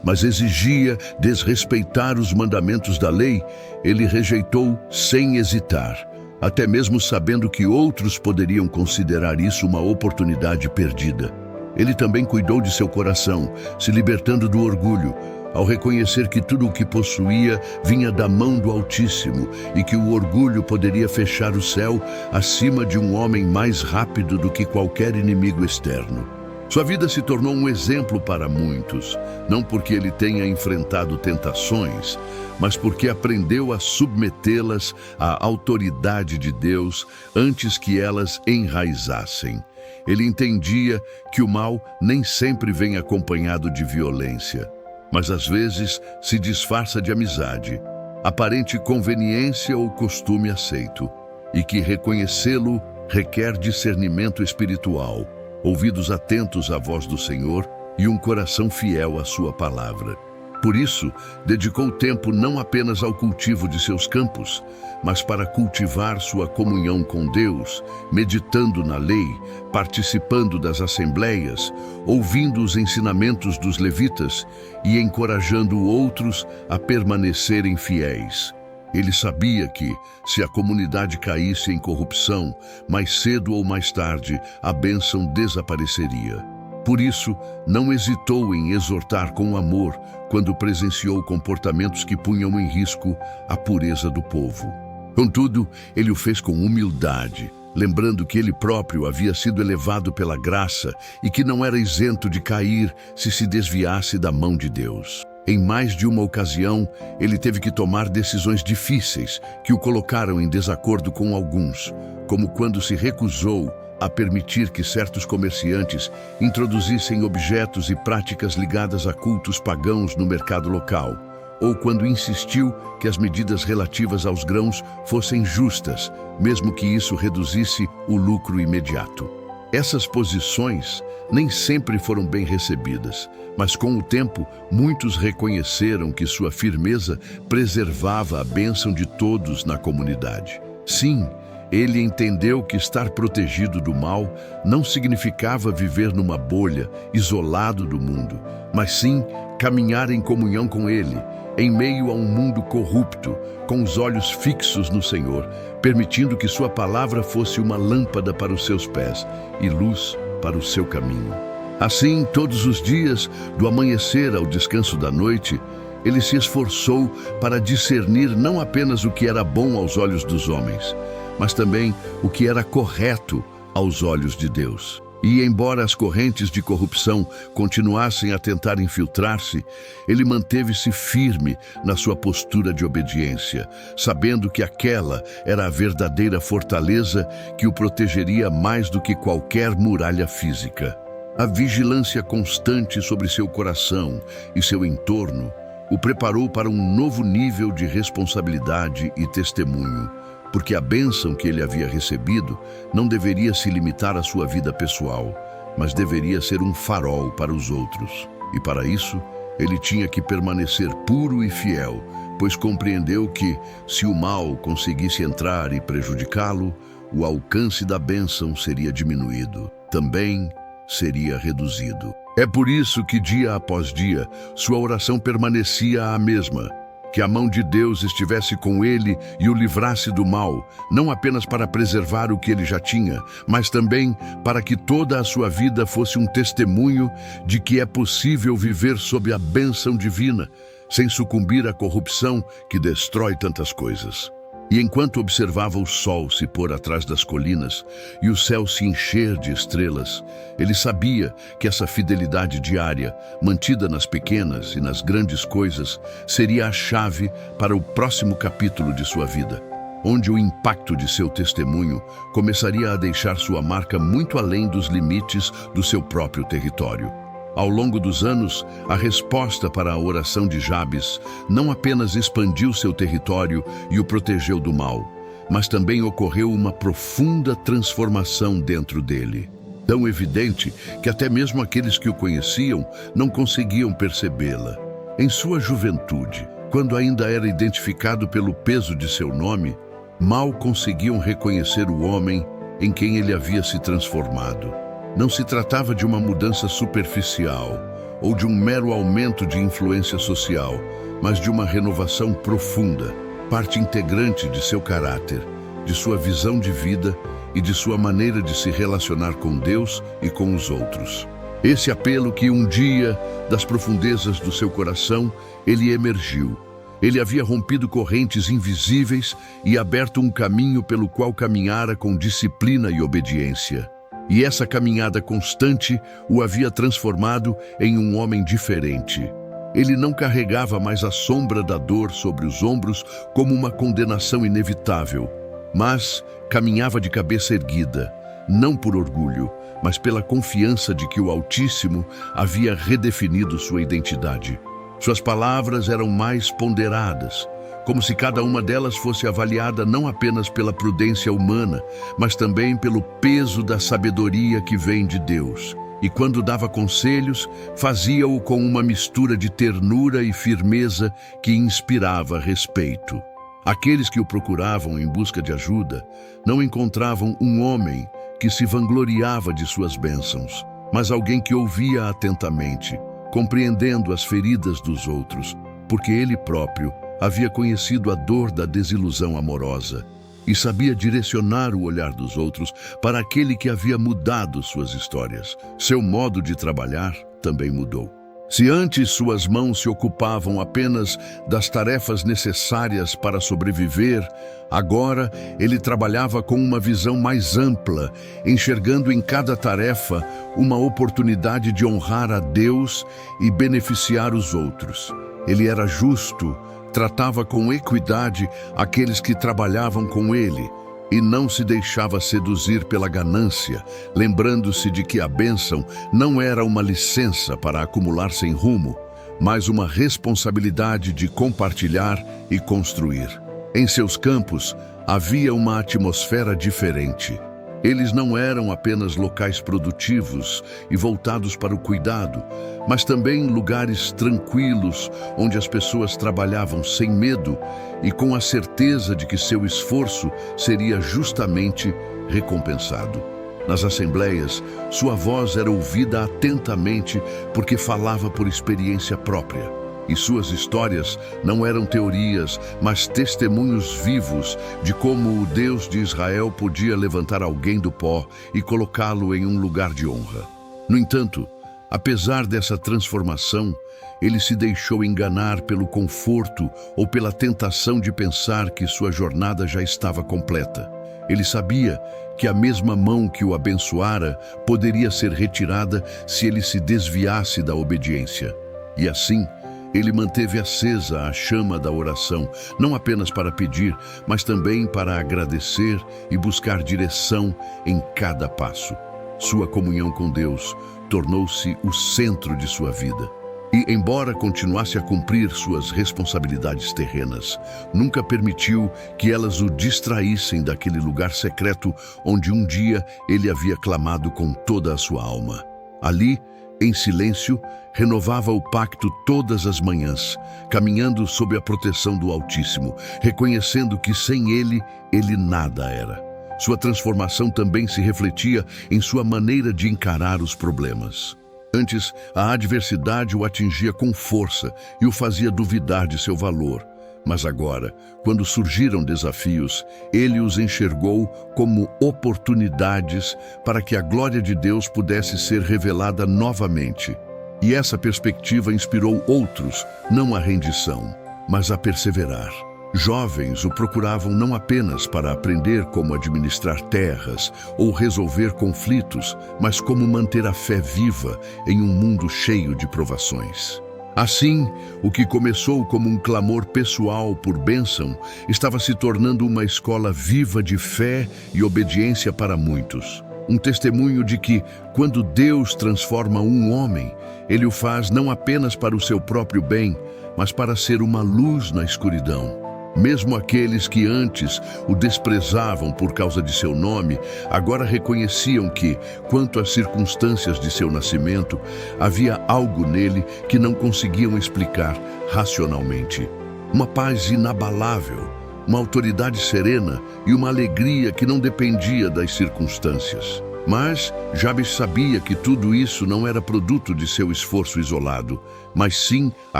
mas exigia desrespeitar os mandamentos da lei, ele rejeitou sem hesitar, até mesmo sabendo que outros poderiam considerar isso uma oportunidade perdida. Ele também cuidou de seu coração, se libertando do orgulho, ao reconhecer que tudo o que possuía vinha da mão do Altíssimo e que o orgulho poderia fechar o céu acima de um homem mais rápido do que qualquer inimigo externo. Sua vida se tornou um exemplo para muitos, não porque ele tenha enfrentado tentações, mas porque aprendeu a submetê-las à autoridade de Deus antes que elas enraizassem. Ele entendia que o mal nem sempre vem acompanhado de violência, mas às vezes se disfarça de amizade, aparente conveniência ou costume aceito, e que reconhecê-lo requer discernimento espiritual, ouvidos atentos à voz do Senhor e um coração fiel à sua palavra. Por isso, dedicou tempo não apenas ao cultivo de seus campos, mas para cultivar sua comunhão com Deus, meditando na lei, participando das assembleias, ouvindo os ensinamentos dos levitas e encorajando outros a permanecerem fiéis. Ele sabia que, se a comunidade caísse em corrupção, mais cedo ou mais tarde, a bênção desapareceria. Por isso, não hesitou em exortar com amor quando presenciou comportamentos que punham em risco a pureza do povo. Contudo, ele o fez com humildade, lembrando que ele próprio havia sido elevado pela graça e que não era isento de cair se desviasse da mão de Deus. Em mais de uma ocasião, ele teve que tomar decisões difíceis que o colocaram em desacordo com alguns, como quando se recusou a permitir que certos comerciantes introduzissem objetos e práticas ligadas a cultos pagãos no mercado local, ou quando insistiu que as medidas relativas aos grãos fossem justas, mesmo que isso reduzisse o lucro imediato. Essas posições nem sempre foram bem recebidas, mas com o tempo muitos reconheceram que sua firmeza preservava a bênção de todos na comunidade. Sim, ele entendeu que estar protegido do mal não significava viver numa bolha, isolado do mundo, mas sim caminhar em comunhão com ele, em meio a um mundo corrupto, com os olhos fixos no Senhor, permitindo que sua palavra fosse uma lâmpada para os seus pés e luz para o seu caminho. Assim, todos os dias, do amanhecer ao descanso da noite, ele se esforçou para discernir não apenas o que era bom aos olhos dos homens, mas também o que era correto aos olhos de Deus. E, embora as correntes de corrupção continuassem a tentar infiltrar-se, ele manteve-se firme na sua postura de obediência, sabendo que aquela era a verdadeira fortaleza que o protegeria mais do que qualquer muralha física. A vigilância constante sobre seu coração e seu entorno o preparou para um novo nível de responsabilidade e testemunho, porque a bênção que ele havia recebido não deveria se limitar à sua vida pessoal, mas deveria ser um farol para os outros. E para isso, ele tinha que permanecer puro e fiel, pois compreendeu que, se o mal conseguisse entrar e prejudicá-lo, o alcance da bênção seria diminuído, também seria reduzido. É por isso que, dia após dia, sua oração permanecia a mesma: que a mão de Deus estivesse com ele e o livrasse do mal, não apenas para preservar o que ele já tinha, mas também para que toda a sua vida fosse um testemunho de que é possível viver sob a bênção divina, sem sucumbir à corrupção que destrói tantas coisas. E enquanto observava o sol se pôr atrás das colinas e o céu se encher de estrelas, ele sabia que essa fidelidade diária, mantida nas pequenas e nas grandes coisas, seria a chave para o próximo capítulo de sua vida, onde o impacto de seu testemunho começaria a deixar sua marca muito além dos limites do seu próprio território. Ao longo dos anos, a resposta para a oração de Jabes não apenas expandiu seu território e o protegeu do mal, mas também ocorreu uma profunda transformação dentro dele, tão evidente que até mesmo aqueles que o conheciam não conseguiam percebê-la. Em sua juventude, quando ainda era identificado pelo peso de seu nome, mal conseguiam reconhecer o homem em quem ele havia se transformado. Não se tratava de uma mudança superficial ou de um mero aumento de influência social, mas de uma renovação profunda, parte integrante de seu caráter, de sua visão de vida e de sua maneira de se relacionar com Deus e com os outros. Esse apelo que um dia, das profundezas do seu coração, ele emergiu. Ele havia rompido correntes invisíveis e aberto um caminho pelo qual caminhara com disciplina e obediência. E essa caminhada constante o havia transformado em um homem diferente. Ele não carregava mais a sombra da dor sobre os ombros como uma condenação inevitável, mas caminhava de cabeça erguida, não por orgulho, mas pela confiança de que o Altíssimo havia redefinido sua identidade. Suas palavras eram mais ponderadas, como se cada uma delas fosse avaliada não apenas pela prudência humana, mas também pelo peso da sabedoria que vem de Deus. E quando dava conselhos, fazia-o com uma mistura de ternura e firmeza que inspirava respeito. Aqueles que o procuravam em busca de ajuda não encontravam um homem que se vangloriava de suas bênçãos, mas alguém que ouvia atentamente, compreendendo as feridas dos outros, porque ele próprio havia conhecido a dor da desilusão amorosa e sabia direcionar o olhar dos outros para aquele que havia mudado suas histórias. Seu modo de trabalhar também mudou. Se antes suas mãos se ocupavam apenas das tarefas necessárias para sobreviver, agora ele trabalhava com uma visão mais ampla, enxergando em cada tarefa uma oportunidade de honrar a Deus e beneficiar os outros. Ele era justo, tratava com equidade aqueles que trabalhavam com ele e não se deixava seduzir pela ganância, lembrando-se de que a bênção não era uma licença para acumular sem rumo, mas uma responsabilidade de compartilhar e construir. Em seus campos havia uma atmosfera diferente. Eles não eram apenas locais produtivos e voltados para o cuidado, mas também lugares tranquilos onde as pessoas trabalhavam sem medo e com a certeza de que seu esforço seria justamente recompensado. Nas assembleias, sua voz era ouvida atentamente porque falava por experiência própria. E suas histórias não eram teorias, mas testemunhos vivos de como o Deus de Israel podia levantar alguém do pó e colocá-lo em um lugar de honra. No entanto, apesar dessa transformação, ele se deixou enganar pelo conforto ou pela tentação de pensar que sua jornada já estava completa. Ele sabia que a mesma mão que o abençoara poderia ser retirada se ele se desviasse da obediência. E assim, ele manteve acesa a chama da oração, não apenas para pedir, mas também para agradecer e buscar direção em cada passo. Sua comunhão com Deus tornou-se o centro de sua vida. E, embora continuasse a cumprir suas responsabilidades terrenas, nunca permitiu que elas o distraíssem daquele lugar secreto onde um dia ele havia clamado com toda a sua alma. Ali, em silêncio, renovava o pacto todas as manhãs, caminhando sob a proteção do Altíssimo, reconhecendo que sem ele nada era. Sua transformação também se refletia em sua maneira de encarar os problemas. Antes, a adversidade o atingia com força e o fazia duvidar de seu valor. Mas agora, quando surgiram desafios, ele os enxergou como oportunidades para que a glória de Deus pudesse ser revelada novamente. E essa perspectiva inspirou outros, não à rendição, mas a perseverar. Jovens o procuravam não apenas para aprender como administrar terras ou resolver conflitos, mas como manter a fé viva em um mundo cheio de provações. Assim, o que começou como um clamor pessoal por bênção estava se tornando uma escola viva de fé e obediência para muitos. Um testemunho de que, quando Deus transforma um homem, ele o faz não apenas para o seu próprio bem, mas para ser uma luz na escuridão. Mesmo aqueles que antes o desprezavam por causa de seu nome, agora reconheciam que, quanto às circunstâncias de seu nascimento, havia algo nele que não conseguiam explicar racionalmente. Uma paz inabalável, uma autoridade serena e uma alegria que não dependia das circunstâncias. Mas Jabes sabia que tudo isso não era produto de seu esforço isolado, mas sim a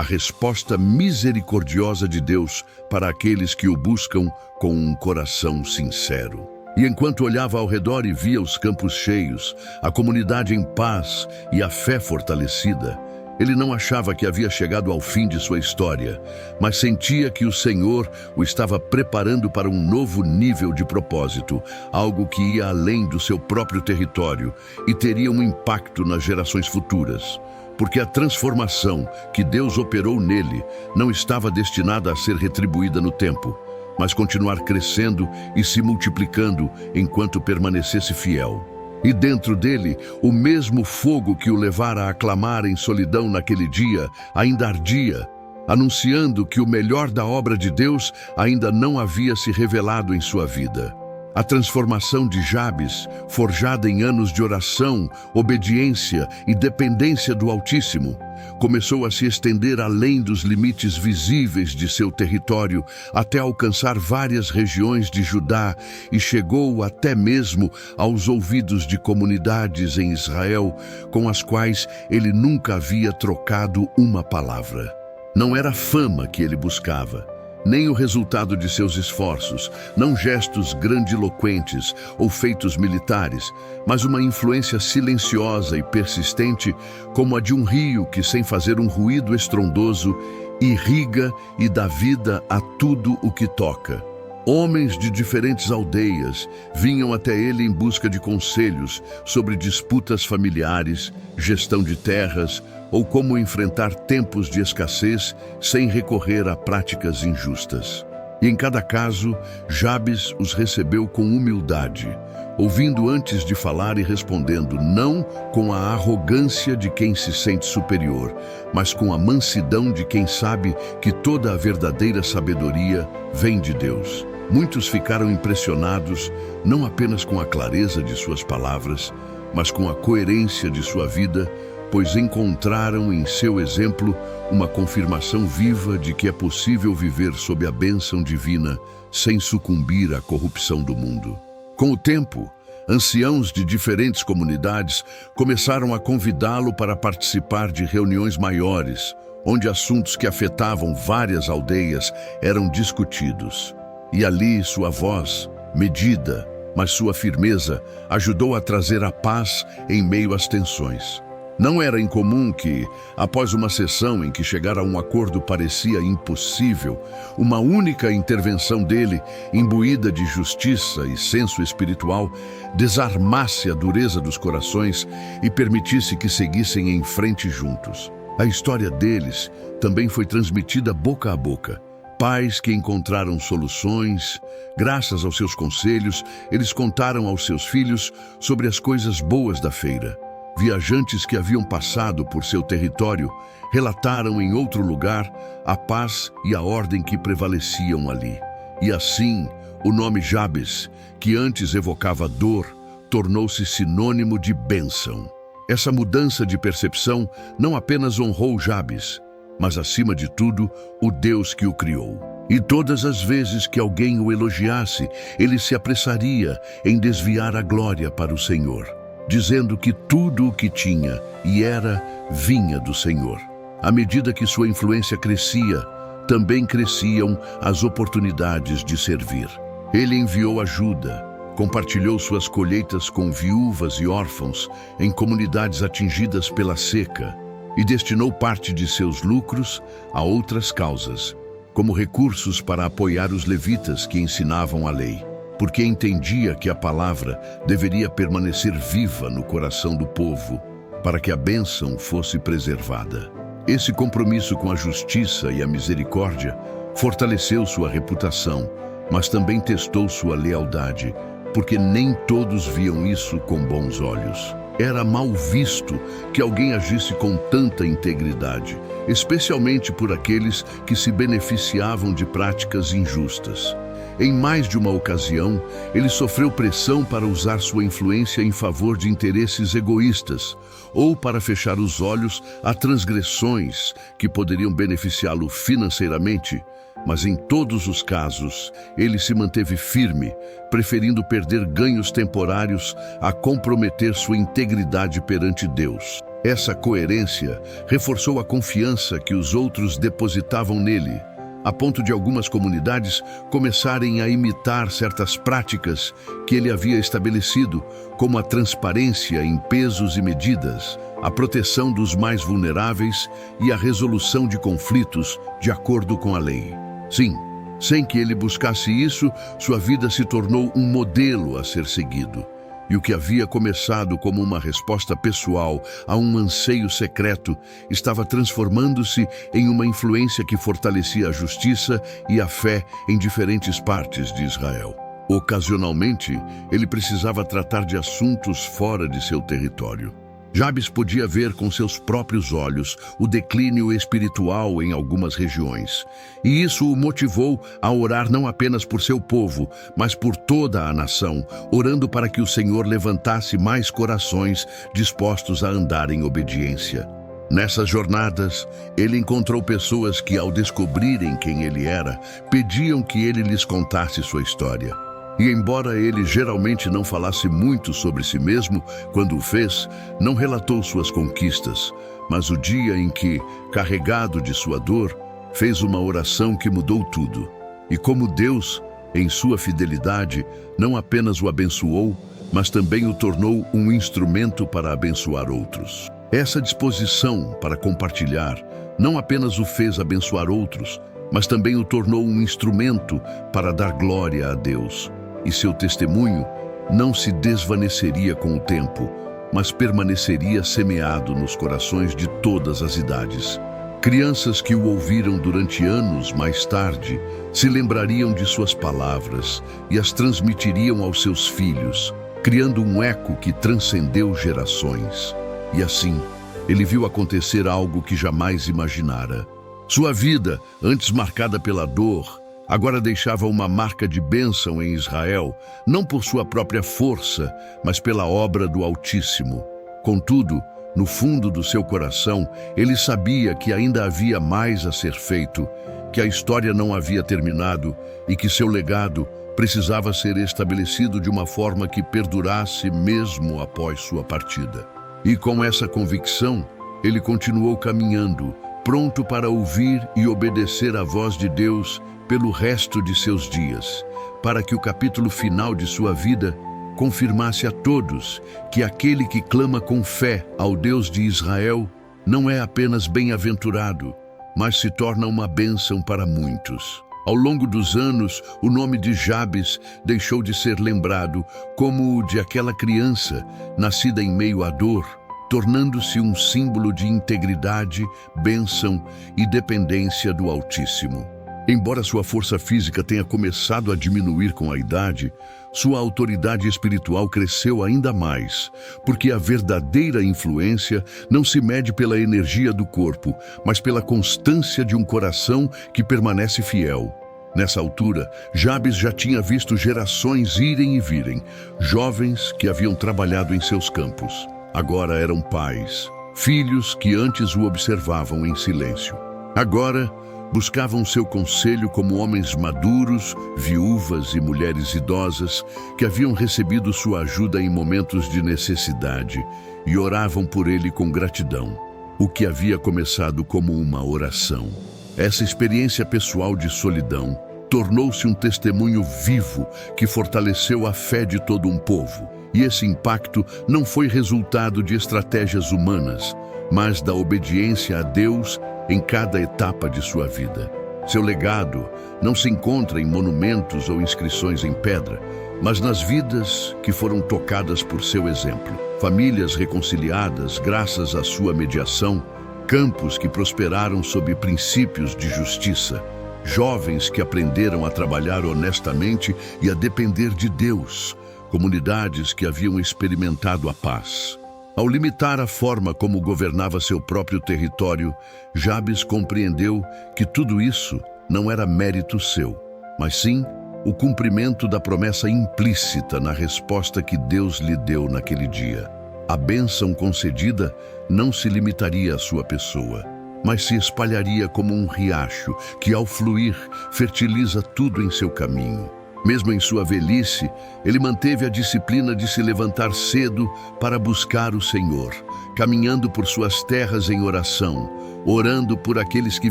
resposta misericordiosa de Deus para aqueles que o buscam com um coração sincero. E enquanto olhava ao redor e via os campos cheios, a comunidade em paz e a fé fortalecida, ele não achava que havia chegado ao fim de sua história, mas sentia que o Senhor o estava preparando para um novo nível de propósito, algo que ia além do seu próprio território e teria um impacto nas gerações futuras. Porque a transformação que Deus operou nele não estava destinada a ser retribuída no tempo, mas continuar crescendo e se multiplicando enquanto permanecesse fiel. E dentro dele, o mesmo fogo que o levara a clamar em solidão naquele dia ainda ardia, anunciando que o melhor da obra de Deus ainda não havia se revelado em sua vida. A transformação de Jabes, forjada em anos de oração, obediência e dependência do Altíssimo, começou a se estender além dos limites visíveis de seu território, até alcançar várias regiões de Judá e chegou até mesmo aos ouvidos de comunidades em Israel com as quais ele nunca havia trocado uma palavra. Não era fama que ele buscava, nem o resultado de seus esforços, não gestos grandiloquentes ou feitos militares, mas uma influência silenciosa e persistente, como a de um rio que, sem fazer um ruído estrondoso, irriga e dá vida a tudo o que toca. Homens de diferentes aldeias vinham até ele em busca de conselhos sobre disputas familiares, gestão de terras ou como enfrentar tempos de escassez sem recorrer a práticas injustas. E em cada caso, Jabes os recebeu com humildade, ouvindo antes de falar e respondendo não com a arrogância de quem se sente superior, mas com a mansidão de quem sabe que toda a verdadeira sabedoria vem de Deus. Muitos ficaram impressionados não apenas com a clareza de suas palavras, mas com a coerência de sua vida, pois encontraram em seu exemplo uma confirmação viva de que é possível viver sob a bênção divina sem sucumbir à corrupção do mundo. Com o tempo, anciãos de diferentes comunidades começaram a convidá-lo para participar de reuniões maiores, onde assuntos que afetavam várias aldeias eram discutidos. E ali sua voz, medida, mas sua firmeza, ajudou a trazer a paz em meio às tensões. Não era incomum que, após uma sessão em que chegar a um acordo parecia impossível, uma única intervenção dele, imbuída de justiça e senso espiritual, desarmasse a dureza dos corações e permitisse que seguissem em frente juntos. A história deles também foi transmitida boca a boca. Pais que encontraram soluções, graças aos seus conselhos, eles contaram aos seus filhos sobre as coisas boas da feira. Viajantes que haviam passado por seu território relataram em outro lugar a paz e a ordem que prevaleciam ali. E assim, o nome Jabes, que antes evocava dor, tornou-se sinônimo de bênção. Essa mudança de percepção não apenas honrou Jabes, mas acima de tudo, o Deus que o criou. E todas as vezes que alguém o elogiasse, ele se apressaria em desviar a glória para o Senhor, dizendo que tudo o que tinha e era vinha do Senhor. À medida que sua influência crescia, também cresciam as oportunidades de servir. Ele enviou ajuda, compartilhou suas colheitas com viúvas e órfãos em comunidades atingidas pela seca e destinou parte de seus lucros a outras causas, como recursos para apoiar os levitas que ensinavam a lei, porque entendia que a palavra deveria permanecer viva no coração do povo, para que a bênção fosse preservada. Esse compromisso com a justiça e a misericórdia fortaleceu sua reputação, mas também testou sua lealdade, porque nem todos viam isso com bons olhos. Era mal visto que alguém agisse com tanta integridade, especialmente por aqueles que se beneficiavam de práticas injustas. Em mais de uma ocasião, ele sofreu pressão para usar sua influência em favor de interesses egoístas ou para fechar os olhos a transgressões que poderiam beneficiá-lo financeiramente. Mas em todos os casos, ele se manteve firme, preferindo perder ganhos temporários a comprometer sua integridade perante Deus. Essa coerência reforçou a confiança que os outros depositavam nele, a ponto de algumas comunidades começarem a imitar certas práticas que ele havia estabelecido, como a transparência em pesos e medidas, a proteção dos mais vulneráveis e a resolução de conflitos de acordo com a lei. Sim, sem que ele buscasse isso, sua vida se tornou um modelo a ser seguido. E o que havia começado como uma resposta pessoal a um anseio secreto estava transformando-se em uma influência que fortalecia a justiça e a fé em diferentes partes de Israel. Ocasionalmente, ele precisava tratar de assuntos fora de seu território. Jabes podia ver com seus próprios olhos o declínio espiritual em algumas regiões, e isso o motivou a orar não apenas por seu povo, mas por toda a nação, orando para que o Senhor levantasse mais corações dispostos a andar em obediência. Nessas jornadas, ele encontrou pessoas que, ao descobrirem quem ele era, pediam que ele lhes contasse sua história. E embora ele geralmente não falasse muito sobre si mesmo, quando o fez, não relatou suas conquistas, mas o dia em que, carregado de sua dor, fez uma oração que mudou tudo. E como Deus, em sua fidelidade, não apenas o abençoou, mas também o tornou um instrumento para abençoar outros. Essa disposição para compartilhar não apenas o fez abençoar outros, mas também o tornou um instrumento para dar glória a Deus. E seu testemunho não se desvaneceria com o tempo, mas permaneceria semeado nos corações de todas as idades. Crianças que o ouviram durante anos mais tarde se lembrariam de suas palavras e as transmitiriam aos seus filhos, criando um eco que transcendeu gerações. E assim, ele viu acontecer algo que jamais imaginara. Sua vida, antes marcada pela dor, agora deixava uma marca de bênção em Israel, não por sua própria força, mas pela obra do Altíssimo. Contudo, no fundo do seu coração, ele sabia que ainda havia mais a ser feito, que a história não havia terminado e que seu legado precisava ser estabelecido de uma forma que perdurasse mesmo após sua partida. E com essa convicção, ele continuou caminhando, pronto para ouvir e obedecer à voz de Deus pelo resto de seus dias, para que o capítulo final de sua vida confirmasse a todos que aquele que clama com fé ao Deus de Israel não é apenas bem-aventurado, mas se torna uma bênção para muitos. Ao longo dos anos, o nome de Jabes deixou de ser lembrado como o de aquela criança nascida em meio à dor, tornando-se um símbolo de integridade, bênção e dependência do Altíssimo. Embora sua força física tenha começado a diminuir com a idade, sua autoridade espiritual cresceu ainda mais, porque a verdadeira influência não se mede pela energia do corpo, mas pela constância de um coração que permanece fiel. Nessa altura, Jabes já tinha visto gerações irem e virem, jovens que haviam trabalhado em seus campos. Agora eram pais, filhos que antes o observavam em silêncio. Agora, buscavam seu conselho como homens maduros, viúvas e mulheres idosas que haviam recebido sua ajuda em momentos de necessidade e oravam por ele com gratidão. O que havia começado como uma oração. Essa experiência pessoal de solidão tornou-se um testemunho vivo que fortaleceu a fé de todo um povo. E esse impacto não foi resultado de estratégias humanas, mas da obediência a Deus em cada etapa de sua vida. Seu legado não se encontra em monumentos ou inscrições em pedra, mas nas vidas que foram tocadas por seu exemplo. Famílias reconciliadas graças à sua mediação, campos que prosperaram sob princípios de justiça, jovens que aprenderam a trabalhar honestamente e a depender de Deus, comunidades que haviam experimentado a paz. Ao limitar a forma como governava seu próprio território, Jabes compreendeu que tudo isso não era mérito seu, mas sim o cumprimento da promessa implícita na resposta que Deus lhe deu naquele dia. A bênção concedida não se limitaria à sua pessoa, mas se espalharia como um riacho que, ao fluir, fertiliza tudo em seu caminho. Mesmo em sua velhice, ele manteve a disciplina de se levantar cedo para buscar o Senhor, caminhando por suas terras em oração, orando por aqueles que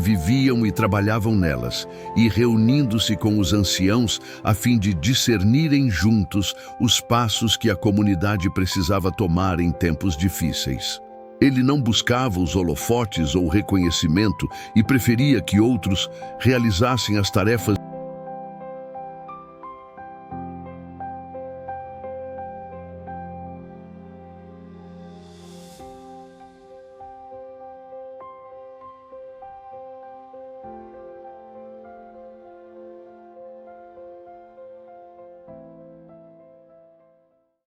viviam e trabalhavam nelas, e reunindo-se com os anciãos a fim de discernirem juntos os passos que a comunidade precisava tomar em tempos difíceis. Ele não buscava os holofotes ou reconhecimento e preferia que outros realizassem as tarefas